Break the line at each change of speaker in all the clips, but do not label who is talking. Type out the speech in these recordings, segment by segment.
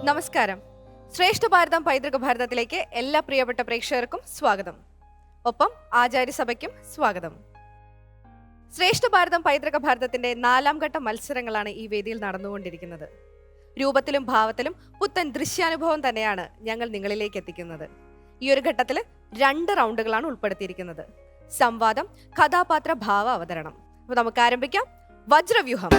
നമസ്കാരം. ശ്രേഷ്ഠ ഭാരതം പൈതൃക ഭാരതത്തിലേക്ക് എല്ലാ പ്രിയപ്പെട്ട പ്രേക്ഷകർക്കും സ്വാഗതം. ഒപ്പം ആചാര്യസഭയ്ക്കും സ്വാഗതം. ശ്രേഷ്ഠ ഭാരതം പൈതൃക ഭാരതത്തിന്റെ 4ാം ഘട്ട മത്സരങ്ങളാണ് ഈ വേദിയിൽ നടന്നുകൊണ്ടിരിക്കുന്നത്. രൂപത്തിലും ഭാവത്തിലും പുത്തൻ ദൃശ്യാനുഭവം തന്നെയാണ് ഞങ്ങൾ നിങ്ങളിലേക്ക് എത്തിക്കുന്നത്. ഈ ഒരു ഘട്ടത്തിൽ 2 റൗണ്ടുകളാണ് ഉൾപ്പെടുത്തിയിരിക്കുന്നത്: സംവാദം, കഥാപാത്ര ഭാവ അവതരണം. അപ്പൊ നമുക്ക് ആരംഭിക്കാം. വജ്രവ്യൂഹം.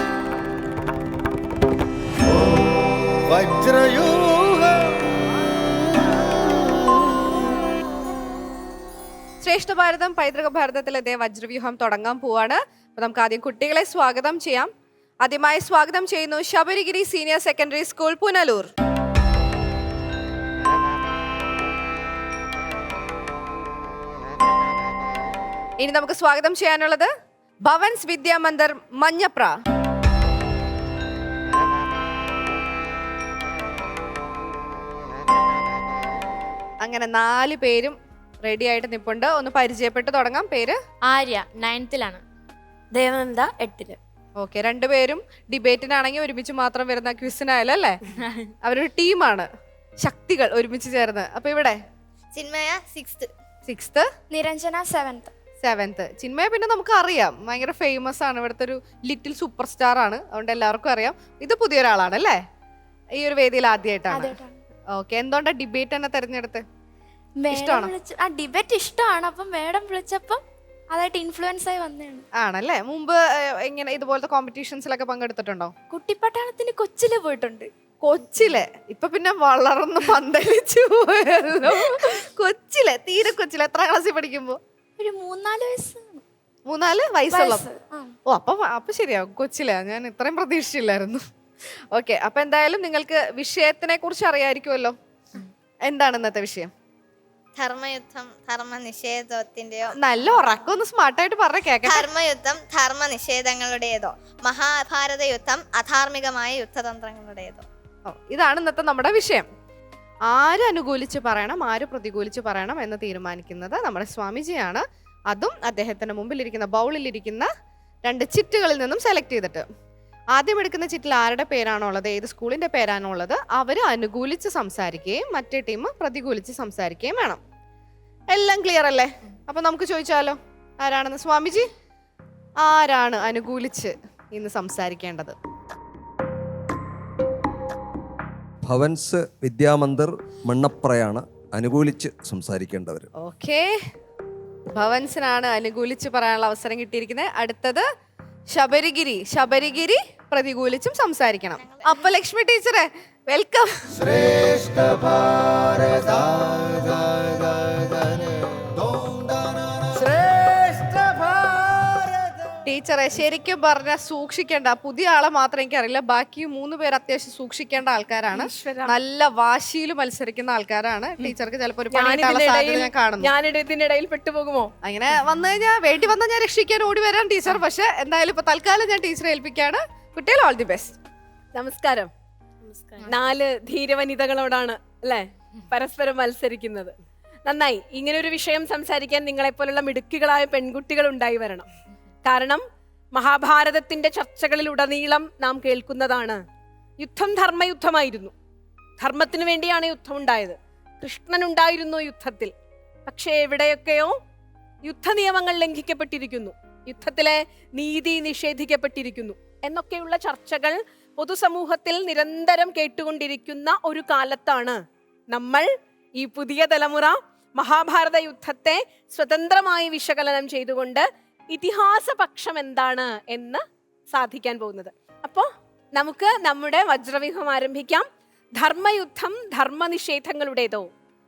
ശ്രേഷ്ഠ ഭാരതം പൈതൃക ഭാരതത്തിലെ വജ്രവ്യൂഹം തുടങ്ങാൻ പോവാണ്. അപ്പൊ നമുക്ക് ആദ്യം കുട്ടികളെ സ്വാഗതം ചെയ്യാം. ആദ്യമായി സ്വാഗതം ചെയ്യുന്നു Sabarigiri senior secondary school, Punalur. ഇനി നമുക്ക് സ്വാഗതം ചെയ്യാനുള്ളത് ഭവൻസ് വിദ്യാമന്ദിർ, മഞ്ഞപ്ര. അങ്ങനെ 4 പേരും റെഡി ആയിട്ട് നിപ്പുണ്ട്. ഒന്ന് പരിചയപ്പെട്ട് തുടങ്ങാം. പേര്?
Arya, 9th Devananda, 8th.
Okay, 2 പേരും ഡിബേറ്റിനാണെങ്കിൽ ഒരുമിച്ച് മാത്രം വരുന്ന ക്വിസിനായാലും അല്ലേ? അവരൊരു ടീമാണ്, ശക്തികൾ ഒരുമിച്ച് ചേർന്ന്. അപ്പൊ ഇവിടെ
ചിന്മയ 6th,
നിരഞ്ജന
7th. ചിന്മയ പിന്നെ നമുക്ക് അറിയാം, ഭയങ്കര ഫേമസ് ആണ്, ഇവിടുത്തെ ഒരു ലിറ്റിൽ സൂപ്പർ സ്റ്റാർ ആണ്, അതുകൊണ്ട് എല്ലാവർക്കും അറിയാം. ഇത് പുതിയൊരാളാണ് അല്ലേ? ഈ ഒരു വേദിയിൽ ആദ്യമായിട്ടാണ്. ഓക്കെ, എന്തുകൊണ്ടാ ഡിബേറ്റ് തന്നെ തെരഞ്ഞെടുത്ത്? ഇഷ്ടമാണോ?
ഡിബേറ്റ് ഇഷ്ടമാണ്. അപ്പം മേഡം വിളിച്ചപ്പം അതായിട്ട് ഇൻഫ്ലുവൻസ് ആയി വന്നതാണ്.
ആണല്ലേ? മുമ്പ് എങ്ങനെ ഇതുപോലത്തെ കോമ്പറ്റീഷൻസിലൊക്കെ പങ്കെടുത്തിട്ടുണ്ടോ?
കുട്ടിപ്പട്ടാളത്തിന് കൊച്ചില് പോയിട്ടുണ്ട്.
കൊച്ചിലെ? ഇപ്പൊ പിന്നെ വളർന്ന് പന്തലിച്ചു പോയല്ലോ. കൊച്ചിലെ, തീരെ കൊച്ചിലെ. എത്ര ക്ലാസ്സിൽ പഠിക്കുമ്പോ?
ഒരു 3-4 വയസ്സ്.
3-4 വയസ്സുള്ള? ഓ, അപ്പൊ ശരിയാവും. കൊച്ചിലെ ഞാൻ ഇത്രയും പ്രതീക്ഷിച്ചില്ലായിരുന്നു. ഓക്കെ, അപ്പൊ എന്തായാലും നിങ്ങൾക്ക് വിഷയത്തിനെ കുറിച്ച് അറിയായിരിക്കുമല്ലോ. എന്താണ് ഇന്നത്തെ വിഷയം?
ധർമ്മയുദ്ധം, ധർമ്മനിഷേധത്തിന്റെയോ?
നല്ല ഉറക്കൊന്ന് സ്മാർട്ടായിട്ട് പറഞ്ഞ കേൾക്കാം.
ധർമ്മയുദ്ധം ധർമ്മനിഷേധങ്ങളുടേതോ, മഹാഭാരത യുദ്ധം അധാർമികമായ യുദ്ധതന്ത്രങ്ങളുടേതോ?
ഇതാണ് ഇന്നത്തെ നമ്മുടെ വിഷയം. ആര് അനുകൂലിച്ച് പറയണം, ആര് പ്രതികൂലിച്ച് പറയണം എന്ന് തീരുമാനിക്കുന്നത് നമ്മുടെ സ്വാമിജിയാണ്. അതും അദ്ദേഹത്തിന്റെ മുമ്പിലിരിക്കുന്ന ബൗളിലിരിക്കുന്ന 2 ചിറ്റുകളിൽ നിന്നും സെലക്ട് ചെയ്തിട്ട്, ആദ്യം എടുക്കുന്ന ചിറ്റിൽ ആരുടെ പേരാണോ ഉള്ളത്, ഏത് സ്കൂളിന്റെ പേരാണോ ഉള്ളത്, അവർ അനുകൂലിച്ച് സംസാരിക്കുകയും മറ്റേ ടീം പ്രതികൂലിച്ച് സംസാരിക്കുകയും വേണം. എല്ലാം ക്ലിയർ അല്ലേ? അപ്പൊ നമുക്ക് ചോദിച്ചാലോ, ആരാണെന്ന്? സ്വാമിജി, ആരാണ് അനുകൂലിച്ച് ഇന്ന് സംസാരിക്കേണ്ടത്?
ഭവൻസ് വിദ്യാമന്ദിർ, മണ്ണപ്രയാണ് അനുകൂലിച്ച് സംസാരിക്കേണ്ടവർ.
ഓക്കെ, ഭവൻസിനാണ് അനുകൂലിച്ച് പറയാനുള്ള അവസരം കിട്ടിയിരിക്കുന്നത്. അടുത്തത് ശബരിഗിരി. ശബരിഗിരി പ്രതികൂലിച്ചും സംസാരിക്കണം. അപ്പൊ ലക്ഷ്മി ടീച്ചറെ, വെൽക്കം. ടീച്ചറെ, ശരിക്കും പറഞ്ഞാൽ സൂക്ഷിക്കേണ്ട, പുതിയ ആളെ മാത്രം എനിക്കറിയില്ല, ബാക്കി 3 പേർ അത്യാവശ്യം സൂക്ഷിക്കേണ്ട ആൾക്കാരാണ്. നല്ല വാശിയിൽ മത്സരിക്കുന്ന ആൾക്കാരാണ്. ടീച്ചർക്ക് ചിലപ്പോൾ ഒരു ഞാൻ കാണുന്നു.
ഞാനിടയിൽ പെട്ടുപോകുമോ?
അങ്ങനെ വന്നു കഴിഞ്ഞാൽ വേണ്ടി വന്നാൽ ഞാൻ രക്ഷിക്കാൻ ഓടി വരാം ടീച്ചർ. പക്ഷെ എന്തായാലും ഇപ്പൊ തൽക്കാലം ഞാൻ ടീച്ചറെ ഏൽപ്പിക്കാണ്. കുട്ടികൾ, ഓൾ ദി ബെസ്റ്റ്.
നമസ്കാരം. 4 ധീരവനിതകളോടാണ് അല്ലേ പരസ്പരം മത്സരിക്കുന്നത്. നന്നായി. ഇങ്ങനെ ഒരു വിഷയം സംസാരിക്കാൻ നിങ്ങളെപ്പോലുള്ള മിടുക്കികളായ പെൺകുട്ടികൾ ഉണ്ടായി വരണം. കാരണം മഹാഭാരതത്തിന്റെ ചർച്ചകളിലുടനീളം നാം കേൾക്കുന്നതാണ്, യുദ്ധം ധർമ്മയുദ്ധമായിരുന്നു. ധർമ്മത്തിന് വേണ്ടിയാണ് യുദ്ധം ഉണ്ടായത്. കൃഷ്ണൻ ഉണ്ടായിരുന്നു യുദ്ധത്തിൽ. പക്ഷേ എവിടെയൊക്കെയോ യുദ്ധ നിയമങ്ങൾ ലംഘിക്കപ്പെട്ടിരിക്കുന്നു, യുദ്ധത്തിലെ നീതി നിഷേധിക്കപ്പെട്ടിരിക്കുന്നു എന്നൊക്കെയുള്ള ചർച്ചകൾ പൊതുസമൂഹത്തിൽ നിരന്തരം കേട്ടുകൊണ്ടിരിക്കുന്ന ഒരു കാലത്താണ് നമ്മൾ ഈ പുതിയ തലമുറ മഹാഭാരത യുദ്ധത്തെ സ്വതന്ത്രമായി വിശകലനം ചെയ്തുകൊണ്ട് ഇതിഹാസപക്ഷം എന്താണ് എന്ന് സാധിക്കാൻ പോകുന്നത്. അപ്പോൾ നമുക്ക് നമ്മുടെ വജ്രവ്യൂഹം ആരംഭിക്കാം. ധർമ്മയുദ്ധം ധർമ്മനിഷേധങ്ങളുടേതോ,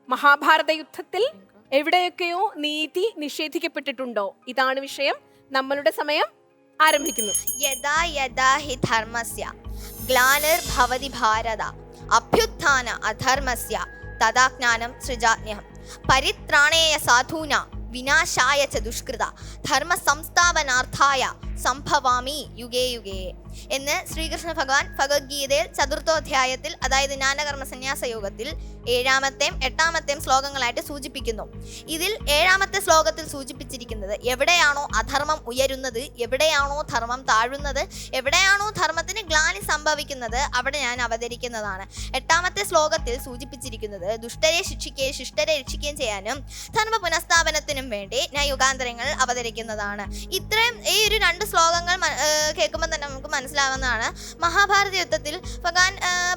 മഹാഭാരത യുദ്ധത്തിൽ എവിടെയൊക്കെയോ നീതി നിഷേധിക്കപ്പെട്ടിട്ടുണ്ടോ? ഇതാണ് വിഷയം. നമ്മളുടെ സമയം ആരംഭിക്കുന്നു.
യഥാ യഥാ ഹി ധർമ്മസ്യ ഗ്ലാനിർഭവതി ഭാരത അഭ്യുത്ഥാന അധർമ്മസ്യ തഥാ ജ്ഞാനം സൃജാജ്ഞം പരിത്രാണേയ സാധൂനാം വിനാശായ ച ദുഷ്കൃത ധർമ്മ സംസ്ഥാപനാർത്ഥായ സംഭവാമി യുഗേ യുഗേ എന്ന് ശ്രീകൃഷ്ണ ഭഗവാൻ ഭഗവത്ഗീതയിൽ 4ാം അധ്യായത്തിൽ, അതായത് ജ്ഞാനകർമ്മ സന്യാസ യോഗത്തിൽ 7-ാമത്തെയും 8-ാമത്തെയും ശ്ലോകങ്ങളായിട്ട് സൂചിപ്പിക്കുന്നു. ഇതിൽ 7-ാമത്തെ ശ്ലോകത്തിൽ സൂചിപ്പിച്ചിരിക്കുന്നത് എവിടെയാണോ അധർമ്മം ഉയരുന്നത്, എവിടെയാണോ ധർമ്മം താഴുന്നത്, എവിടെയാണോ ധർമ്മത്തിന് ഗ്ലാനി സംഭവിക്കുന്നത് അവിടെ ഞാൻ അവതരിക്കുന്നതാണ്. 8-ാമത്തെ ശ്ലോകത്തിൽ സൂചിപ്പിച്ചിരിക്കുന്നത് ദുഷ്ടരെ ശിക്ഷിക്കുകയും ശിഷ്ടരെ രക്ഷിക്കുകയും ചെയ്യാനും ധർമ്മ പുനഃസ്ഥാപനത്തിനും വേണ്ടി ഞാൻ യുഗാന്തരങ്ങൾ അവതരിക്കുന്നതാണ്. ഇത്രയും ഈ ഒരു 2 ശ്ലോകങ്ങൾ കേൾക്കുമ്പോൾ തന്നെ നമുക്ക് മനസ്സിലാവുന്നതാണ് മഹാഭാരത യുദ്ധത്തിൽ ഭഗവാൻ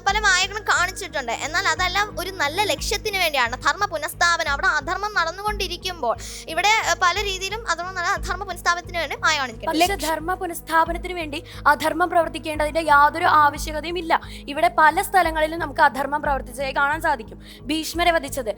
പല മായകളും കാണിച്ചിട്ടുണ്ട്. എന്നാൽ അതെല്ലാം ഒരു നല്ല ലക്ഷ്യത്തിന് വേണ്ടിയാണ്, ധർമ്മ പുനഃസ്ഥാപനം. അവിടെ അധർമ്മം നടന്നുകൊണ്ടിരിക്കുമ്പോൾ ഇവിടെ പല രീതിയിലും ധർമ്മ പുനഃസ്ഥാപനത്തിന് വേണ്ടി മായ കാണിക്കണം.
പക്ഷെ ധർമ്മ പുനഃസ്ഥാപനത്തിന് വേണ്ടി അധർമ്മം പ്രവർത്തിക്കേണ്ടതിന്റെ യാതൊരു ആവശ്യകതയും ഇല്ല. ഇവിടെ പല സ്ഥലങ്ങളിലും നമുക്ക് അധർമ്മം പ്രവർത്തിച്ചതായി കാണാൻ സാധിക്കും. ഭീഷ്മരെ വധിച്ചത്,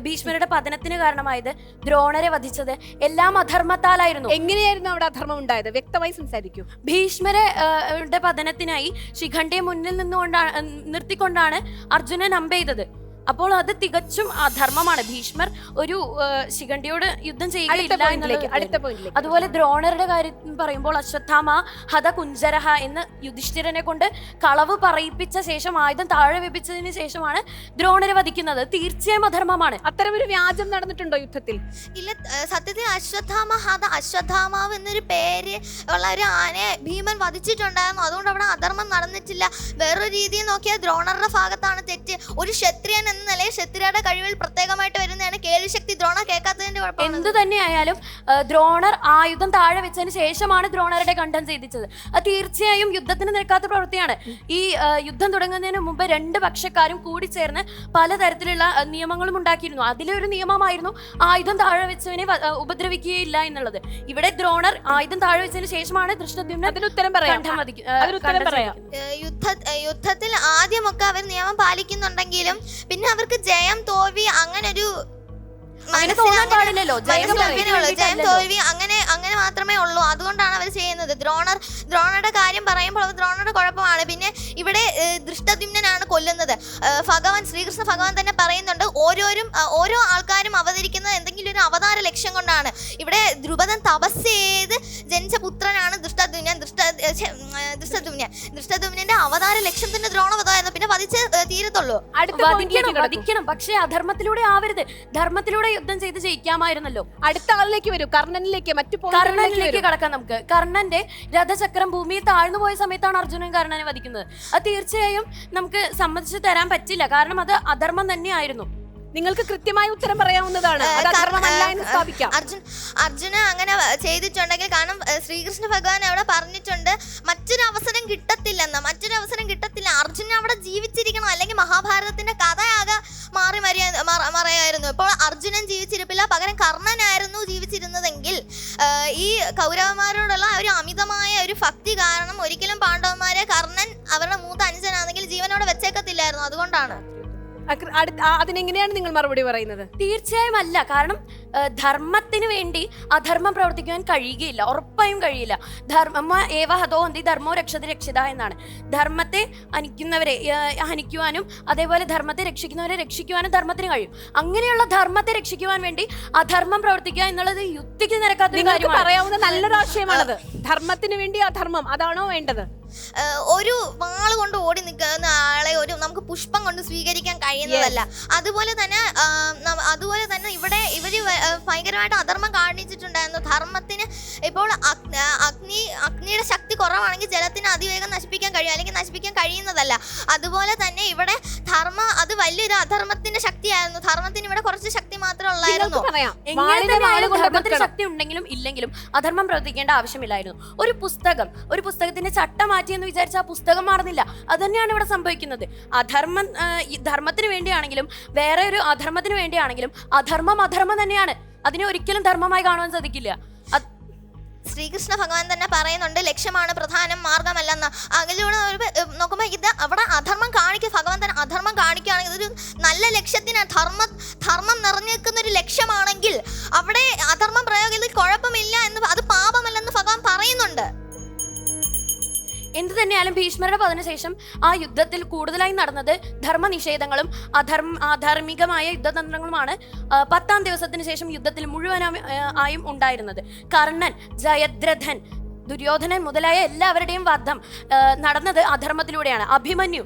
ഭീഷ്മരുടെ പതനത്തിന് കാരണമായത്, ദ്രോണരെ വധിച്ചത് എല്ലാം അധർമ്മത്താലായിരുന്നു.
എങ്ങനെയായിരുന്നു അവിടെ അധർമ്മം ഉണ്ടായത്? വ്യക്തമായി സംസാരിക്കൂ.
ഭീഷ്മരുടെ പതനത്തിനായി ശിഖണ്ഡിയെ മുന്നിൽ നിന്നുകൊണ്ടാണ് നിർത്തിക്കൊണ്ടാണ് അർജുനൻ അമ്പെയ്തത്. അപ്പോൾ അത് തികച്ചും അധർമ്മമാണ്. ഭീഷ്മർ ഒരു ശിഖണ്ഡിയോട് യുദ്ധം ചെയ്യുകയില്ല. അതുപോലെ ദ്രോണരുടെ കാര്യം പറയുമ്പോൾ അശ്വത്ഥാമ ഹത കുഞ്ചരഹ എന്ന് യുധിഷ്ഠിരനെ കൊണ്ട് കളവ് പറയിപ്പിച്ച ശേഷം ആയുധം താഴെ വെപ്പിച്ചതിന് ശേഷമാണ് ദ്രോണരെ വധിക്കുന്നത്. തീർച്ചയായും അധർമ്മമാണ്.
അത്തരമൊരു വ്യാജം നടന്നിട്ടുണ്ടോ യുദ്ധത്തിൽ?
ഇല്ല, സത്യത്തിൽ അശ്വത്ഥാമാവ് എന്നൊരു പേര് ഉള്ള ഒരു ആനയെ ഭീമൻ വധിച്ചിട്ടുണ്ടായിരുന്നു. അതുകൊണ്ട് അവിടെ അധർമ്മം നടന്നിട്ടില്ല. വേറൊരു രീതിയിൽ നോക്കിയാൽ ദ്രോണറുടെ ഭാഗത്താണ് തെറ്റ്. ഒരു ക്ഷത്രിയൻ എന്ന നിലയിൽ ക്ഷത്രിയരുടെ കഴിവിൽ പ്രത്യേകമായിട്ട് വരുന്നതാണ് കേൾവിശക്തി. ദ്രോണ കേൾക്കാത്തതിന്റെ കുഴപ്പം.
എന്ത് തന്നെയായാലും ദ്രോണർ ആയുധം താഴെ വെച്ചതിന് ശേഷമാണ് ദ്രോണരുടെ കണ്ഠം ഛേദിച്ചത്. അത് തീർച്ചയായും യുദ്ധത്തിന് നിൽക്കാത്ത പ്രവൃത്തിയാണ്. ഈ യുദ്ധം തുടങ്ങുന്നതിന് മുമ്പ് 2 പക്ഷക്കാരും കൂടി ചേർന്ന് പലതരത്തിലുള്ള നിയമങ്ങളും ഉണ്ടാക്കിയിരുന്നു. അതിലൊരു നിയമമായിരുന്നു ആയുധം താഴെ വെച്ചവനെ ഉപദ്രവിക്കുകയില്ല എന്നുള്ളത്. ഇവിടെ ദ്രോണർ ആയുധം താഴെ വെച്ചതിന് ശേഷമാണ് ധൃഷ്ടദ്യുമ്നൻ
യുദ്ധത്തിൽ ആദ്യമൊക്കെ അവർ നിയമം പാലിക്കുന്നുണ്ടെങ്കിലും പിന്നെ അവർക്ക് ജയം തോൽവി അങ്ങനൊരു ജയം തോൽവി അങ്ങനെ മാത്രമേ ഉള്ളൂ. അതുകൊണ്ടാണ് അവർ ചെയ്യുന്നത്. ദ്രോണരുടെ കാര്യം പറയുമ്പോൾ അത് ദ്രോണരുടെ കുഴപ്പമാണ്. പിന്നെ ഇവിടെ ദൃഷ്ടദ്യുമ്നനാണ് കൊല്ലുന്നത്. ശ്രീകൃഷ്ണ ഭഗവാൻ തന്നെ പറയുന്നുണ്ട്, ഓരോ ആൾക്കാരും അവതരിക്കുന്നത് എന്തെങ്കിലും ഒരു അവതാര ലക്ഷ്യം കൊണ്ടാണ്. ഇവിടെ ദ്രുപദൻ തപസ് ചെയ്ത് ജനിച്ച പുത്രനാണ് ദൃഷ്ടദ്യുമ്നന്റെ അവതാര ലക്ഷ്യം തന്നെ ദ്രോണവധമായിരുന്നു. പിന്നെ വധിച്ച് തീരത്തുള്ളൂ.
വധിക്കണം, പക്ഷേ അധർമ്മത്തിലൂടെ ആവരുത്. ധർമ്മത്തിലൂടെ യുദ്ധം ചെയ്ത് ജയിക്കാമായിരുന്നല്ലോ.
അടുത്ത ആളിലേക്ക് വരൂ, കർണനിലേക്ക്
കടക്കാം. നമുക്ക് കർണന്റെ രഥചക്രം ഭൂമിയിൽ താഴ്ന്നു പോയ സമയത്താണ് അർജുനൻ കർണനെ വധിക്കുന്നത്. അത് തീർച്ചയായും നമുക്ക് സമ്മതിച്ചു തരാൻ പറ്റില്ല. കാരണം അത് അധർമ്മം തന്നെയായിരുന്നു.
നിങ്ങൾക്ക് കൃത്യമായ ഉത്തരം പറയാവുന്നതാണ്.
അർജുന അങ്ങനെ ചെയ്തിട്ടുണ്ടെങ്കിൽ, കാരണം ശ്രീകൃഷ്ണ ഭഗവാൻ അവിടെ പറഞ്ഞിട്ടുണ്ട് മറ്റൊരു അവസരം കിട്ടത്തില്ല. അർജുന അവിടെ ജീവിച്ചിരിക്കണം, അല്ലെങ്കിൽ മഹാഭാരതത്തിന്റെ കഥയാകെ മാറി മറിയായിരുന്നു. ഇപ്പോൾ അർജുനൻ ജീവിച്ചിരിപ്പില്ല, പകരം കർണനായിരുന്നു ജീവിച്ചിരുന്നതെങ്കിൽ ഈ കൗരവന്മാരോടുള്ള ഒരു അമിതമായ ഒരു ഭക്തി കാരണം ഒരിക്കലും പാണ്ഡവന്മാരെ കർണൻ അവരുടെ മൂത്ത അനുജനാണെങ്കിൽ ജീവനോടെ വെച്ചേക്കത്തില്ലായിരുന്നു. അതുകൊണ്ടാണ്.
അതിനെങ്ങനെയാണ് നിങ്ങൾ മറുപടി പറയുന്നത്?
തീർച്ചയായും അല്ല. കാരണം ധർമ്മത്തിന് വേണ്ടി അധർമ്മം പ്രവർത്തിക്കാൻ കഴിയുകയില്ല, ഉറപ്പായും കഴിയില്ല. ധർമ്മ ഏവ ഹതോന്തി ധർമ്മോ രക്ഷതി രക്ഷിത എന്നാണ്. ധർമ്മത്തെ ഹനിക്കുന്നവരെ ഹനിക്കുവാനും അതേപോലെ ധർമ്മത്തെ രക്ഷിക്കുന്നവരെ രക്ഷിക്കുവാനും ധർമ്മത്തിന് കഴിയും. അങ്ങനെയുള്ള ധർമ്മത്തെ രക്ഷിക്കുവാൻ വേണ്ടി അധർമ്മം പ്രവർത്തിക്കുക എന്നുള്ളത് യുക്തിക്ക് നിരക്കാത്ത കാര്യമാണ്.
പറയാവുന്ന നല്ലൊരു ആശയമാണത്. ധർമ്മത്തിന് വേണ്ടി അധർമ്മം, അതാണോ വേണ്ടത്?
ഒരു വാള് കൊണ്ട് ഓടി നിൽക്കുന്ന ആളെ നമുക്ക് പുഷ്പം കൊണ്ട് സ്വീകരിക്കാൻ കഴിയുന്നതല്ല. അതുപോലെ തന്നെ ഇവിടെ ഇവര് ഭയങ്കരമായിട്ട് അധർമ്മം കാണിച്ചിട്ടുണ്ടായിരുന്നു. ധർമ്മത്തിന് ഇപ്പോൾ അഗ്നിയുടെ ശക്തി കുറവാണെങ്കിൽ ജലത്തിന് അതിവേഗം നശിപ്പിക്കാൻ കഴിയും, അല്ലെങ്കിൽ നശിപ്പിക്കാൻ കഴിയുന്നതല്ല. അതുപോലെ തന്നെ ഇവിടെ അത് വലിയൊരു അധർമ്മത്തിന്റെ ശക്തിയായിരുന്നു. ധർമ്മത്തിന് ഇവിടെ കുറച്ച് ശക്തി മാത്രമേ ഉള്ളായിരുന്നു.
ധർമ്മത്തിന് ശക്തി ഉണ്ടെങ്കിലും ഇല്ലെങ്കിലും അധർമ്മം പ്രവർത്തിക്കേണ്ട ആവശ്യമില്ലായിരുന്നു. ഒരു പുസ്തകത്തിന്റെ ചട്ടം മാറ്റിയെന്ന് വിചാരിച്ചാൽ ആ പുസ്തകം മാറുന്നില്ല. അത് തന്നെയാണ് ഇവിടെ സംഭവിക്കുന്നത്. ധർമ്മത്തിന് വേണ്ടിയാണെങ്കിലും വേറെ ഒരു അധർമ്മത്തിന് വേണ്ടിയാണെങ്കിലും അധർമ്മം തന്നെയാണ്. അതിനെ ഒരിക്കലും ധർമ്മമായി കാണുവാൻ സാധിക്കില്ല.
ശ്രീകൃഷ്ണ ഭഗവാൻ തന്നെ പറയുന്നുണ്ട്, ലക്ഷ്യമാണ് പ്രധാനം, മാർഗമല്ലെന്ന്. അതിലൂടെ നോക്കുമ്പോൾ ഇത് അവിടെ അധർമ്മം ഭഗവാൻ തന്നെ അധർമ്മം കാണിക്കുകയാണെങ്കിൽ ഇതൊരു നല്ല ലക്ഷ്യത്തിന് ധർമ്മം നിറഞ്ഞു നിൽക്കുന്ന ഒരു ലക്ഷ്യമാണെങ്കിൽ അവിടെ അധർമ്മം പ്രയോഗിക്കുന്നതിൽ കുഴപ്പമില്ല എന്ന്, അത് പാപമല്ലെന്ന് ഭഗവാൻ പറയുന്നുണ്ട്.
എന്ത് തന്നെയായാലും ഭീഷ്മരുടെ പതനശേഷം ആ യുദ്ധത്തിൽ കൂടുതലായി നടന്നത് ധർമ്മനിഷേധങ്ങളും അധാർമികമായ യുദ്ധതന്ത്രങ്ങളുമാണ്. 10-ാം ദിവസത്തിന് ശേഷം യുദ്ധത്തിൽ മുഴുവനായും ഉണ്ടായിരുന്നത്. കർണൻ, ജയദ്രഥൻ, ദുര്യോധനൻ മുതലായ എല്ലാവരുടെയും വധം നടന്നത് അധർമ്മത്തിലൂടെയാണ്. അഭിമന്യു,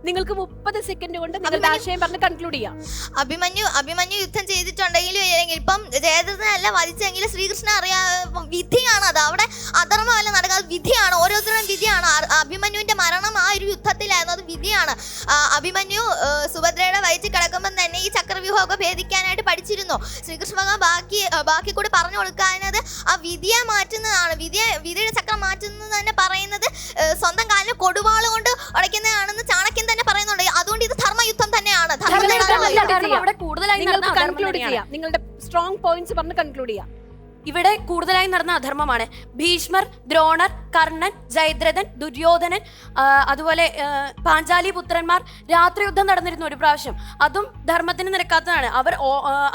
നിങ്ങൾക്ക് 30 സെക്കൻഡ് കൊണ്ട് നിങ്ങളുടെ ആശയം പറഞ്ഞ് കൺക്ലൂഡ് ചെയ്യാം.
അഭിമന്യു യുദ്ധം ചെയ്തിട്ടുണ്ടെങ്കിലും ഇപ്പം ജയദ്രഥനല്ല വധിച്ചെങ്കിൽ ശ്രീകൃഷ്ണൻ വിധിയാണ് അത്. അവിടെ അധർമ്മമല്ല നടക്കാതെ വിധിയാണ്, ഓരോരുത്തരുടെയും വിധിയാണ്. അഭിമന്യുവിന്റെ മരണം ആ ഒരു യുദ്ധത്തിലായിരുന്നു, അത് വിധിയാണ്. അഭിമന്യു സുഭദ്രയുടെ വയറ്റിൽ കിടക്കുമ്പോൾ തന്നെ ഈ ചക്രവ്യൂഹമൊക്കെ ഭേദിക്കാനായിട്ട് പഠിച്ചിരുന്നു. ശ്രീകൃഷ്ണ ഭഗവാൻ ബാക്കി കൂടി പറഞ്ഞു കൊടുക്കാനത് ആ വിധിയെ മാറ്റുന്നതാണ്. വിധിയുടെ ചക്രം മാറ്റുന്നത് തന്നെ പറയുന്നത് സ്വന്തം കാലിന് കൊടുവാള് കൊണ്ട് ഉടയ്ക്കുന്നതാണെന്ന് ചാണക്യൻ തന്നെ പറയുന്നുണ്ട്. അതുകൊണ്ട് ഇത് ധർമ്മയുദ്ധം തന്നെയാണ്.
നിങ്ങളുടെ സ്ട്രോങ് പോയിന്റ്സ് പറഞ്ഞ് കൺക്ലൂഡ് ചെയ്യാം.
ഇവിടെ കൂടുതലായി നടന്ന അധർമ്മമാണ്. ഭീഷ്മർ, ദ്രോണർ, കർണൻ, ജയദ്രഥൻ, ദുര്യോധനൻ, അതുപോലെ പാഞ്ചാലി പുത്രന്മാർ രാത്രി യുദ്ധം നടന്നിരുന്നു ഒരു പ്രാവശ്യം. അതും ധർമ്മത്തിന് നിരക്കാത്തതാണ്. അവർ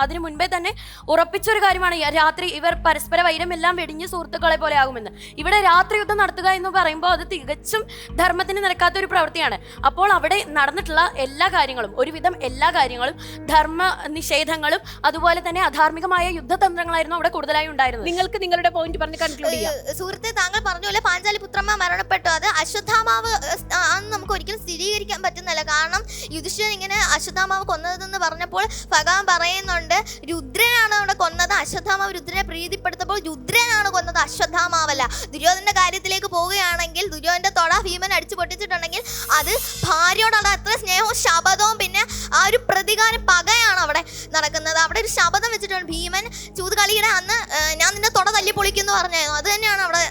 അതിനു മുൻപേ തന്നെ ഉറപ്പിച്ചൊരു കാര്യമാണ്, രാത്രി ഇവർ പരസ്പര വൈരമെല്ലാം വെടിഞ്ഞ് സുഹൃത്തുക്കളെ പോലെ ആകുമെന്ന്. ഇവിടെ രാത്രി യുദ്ധം നടത്തുക എന്ന് പറയുമ്പോൾ അത് തികച്ചും ധർമ്മത്തിന് നിരക്കാത്ത ഒരു പ്രവൃത്തിയാണ്. അപ്പോൾ അവിടെ നടന്നിട്ടുള്ള എല്ലാ കാര്യങ്ങളും, ഒരുവിധം എല്ലാ കാര്യങ്ങളും ധർമ്മ നിഷേധങ്ങളും അതുപോലെ തന്നെ അധാർമികമായ യുദ്ധതന്ത്രങ്ങളായിരുന്നു അവിടെ കൂടുതലായി ഉണ്ടായിരുന്നത്.
നിങ്ങൾക്ക് നിങ്ങളുടെ പോയിന്റ് പറഞ്ഞ് കൺക്ലൂഡ് ചെയ്യാം.
സുഹൃത്തെ, താങ്കൾ പറഞ്ഞ പോലെ പാഞ്ചാലി പുത്രന്മാർ മരണപ്പെട്ടു. അത് അശ്വത്ഥാമാവ് ആണെന്ന് നമുക്ക് ഒരിക്കലും സ്ഥിരീകരിക്കാൻ പറ്റുന്നില്ല. കാരണം യുധിഷ്ഠിരൻ ഇങ്ങനെ അശ്വത്ഥാമാവ് കൊന്നതെന്ന് പറഞ്ഞപ്പോൾ ഭഗവാൻ പറയുന്നുണ്ട് രുദ്രനാണ് അവിടെ കൊന്നത്. അശ്വത്ഥാമാവ് രുദ്രനെ പ്രീതിപ്പെടുത്തപ്പോൾ രുദ്രനാണ് കൊന്നത്, അശ്വത്ഥാമാവല്ല. ദുര്യോധനന്റെ കാര്യത്തിലേക്ക് പോവുകയാണെങ്കിൽ ദുര്യോധനന്റെ തൊട ഭീമൻ അടിച്ചു പൊട്ടിച്ചിട്ടുണ്ടെങ്കിൽ അത് ഭാര്യയോടുള്ള അത്ര സ്നേഹവും ശപഥവും പിന്നെ ആ ഒരു പ്രതികാരം പകയാണ് അവിടെ നടക്കുന്നത്. അവിടെ ഒരു ശപഥം വെച്ചിട്ടുണ്ട്. ഭീമൻ ചൂതുകളിയുടെ അന്ന് ഞാൻ നിന്റെ തൊട തല്ലി പൊളിക്കുന്നു പറഞ്ഞായിരുന്നു. അത് തന്നെയാണ് അവിടെ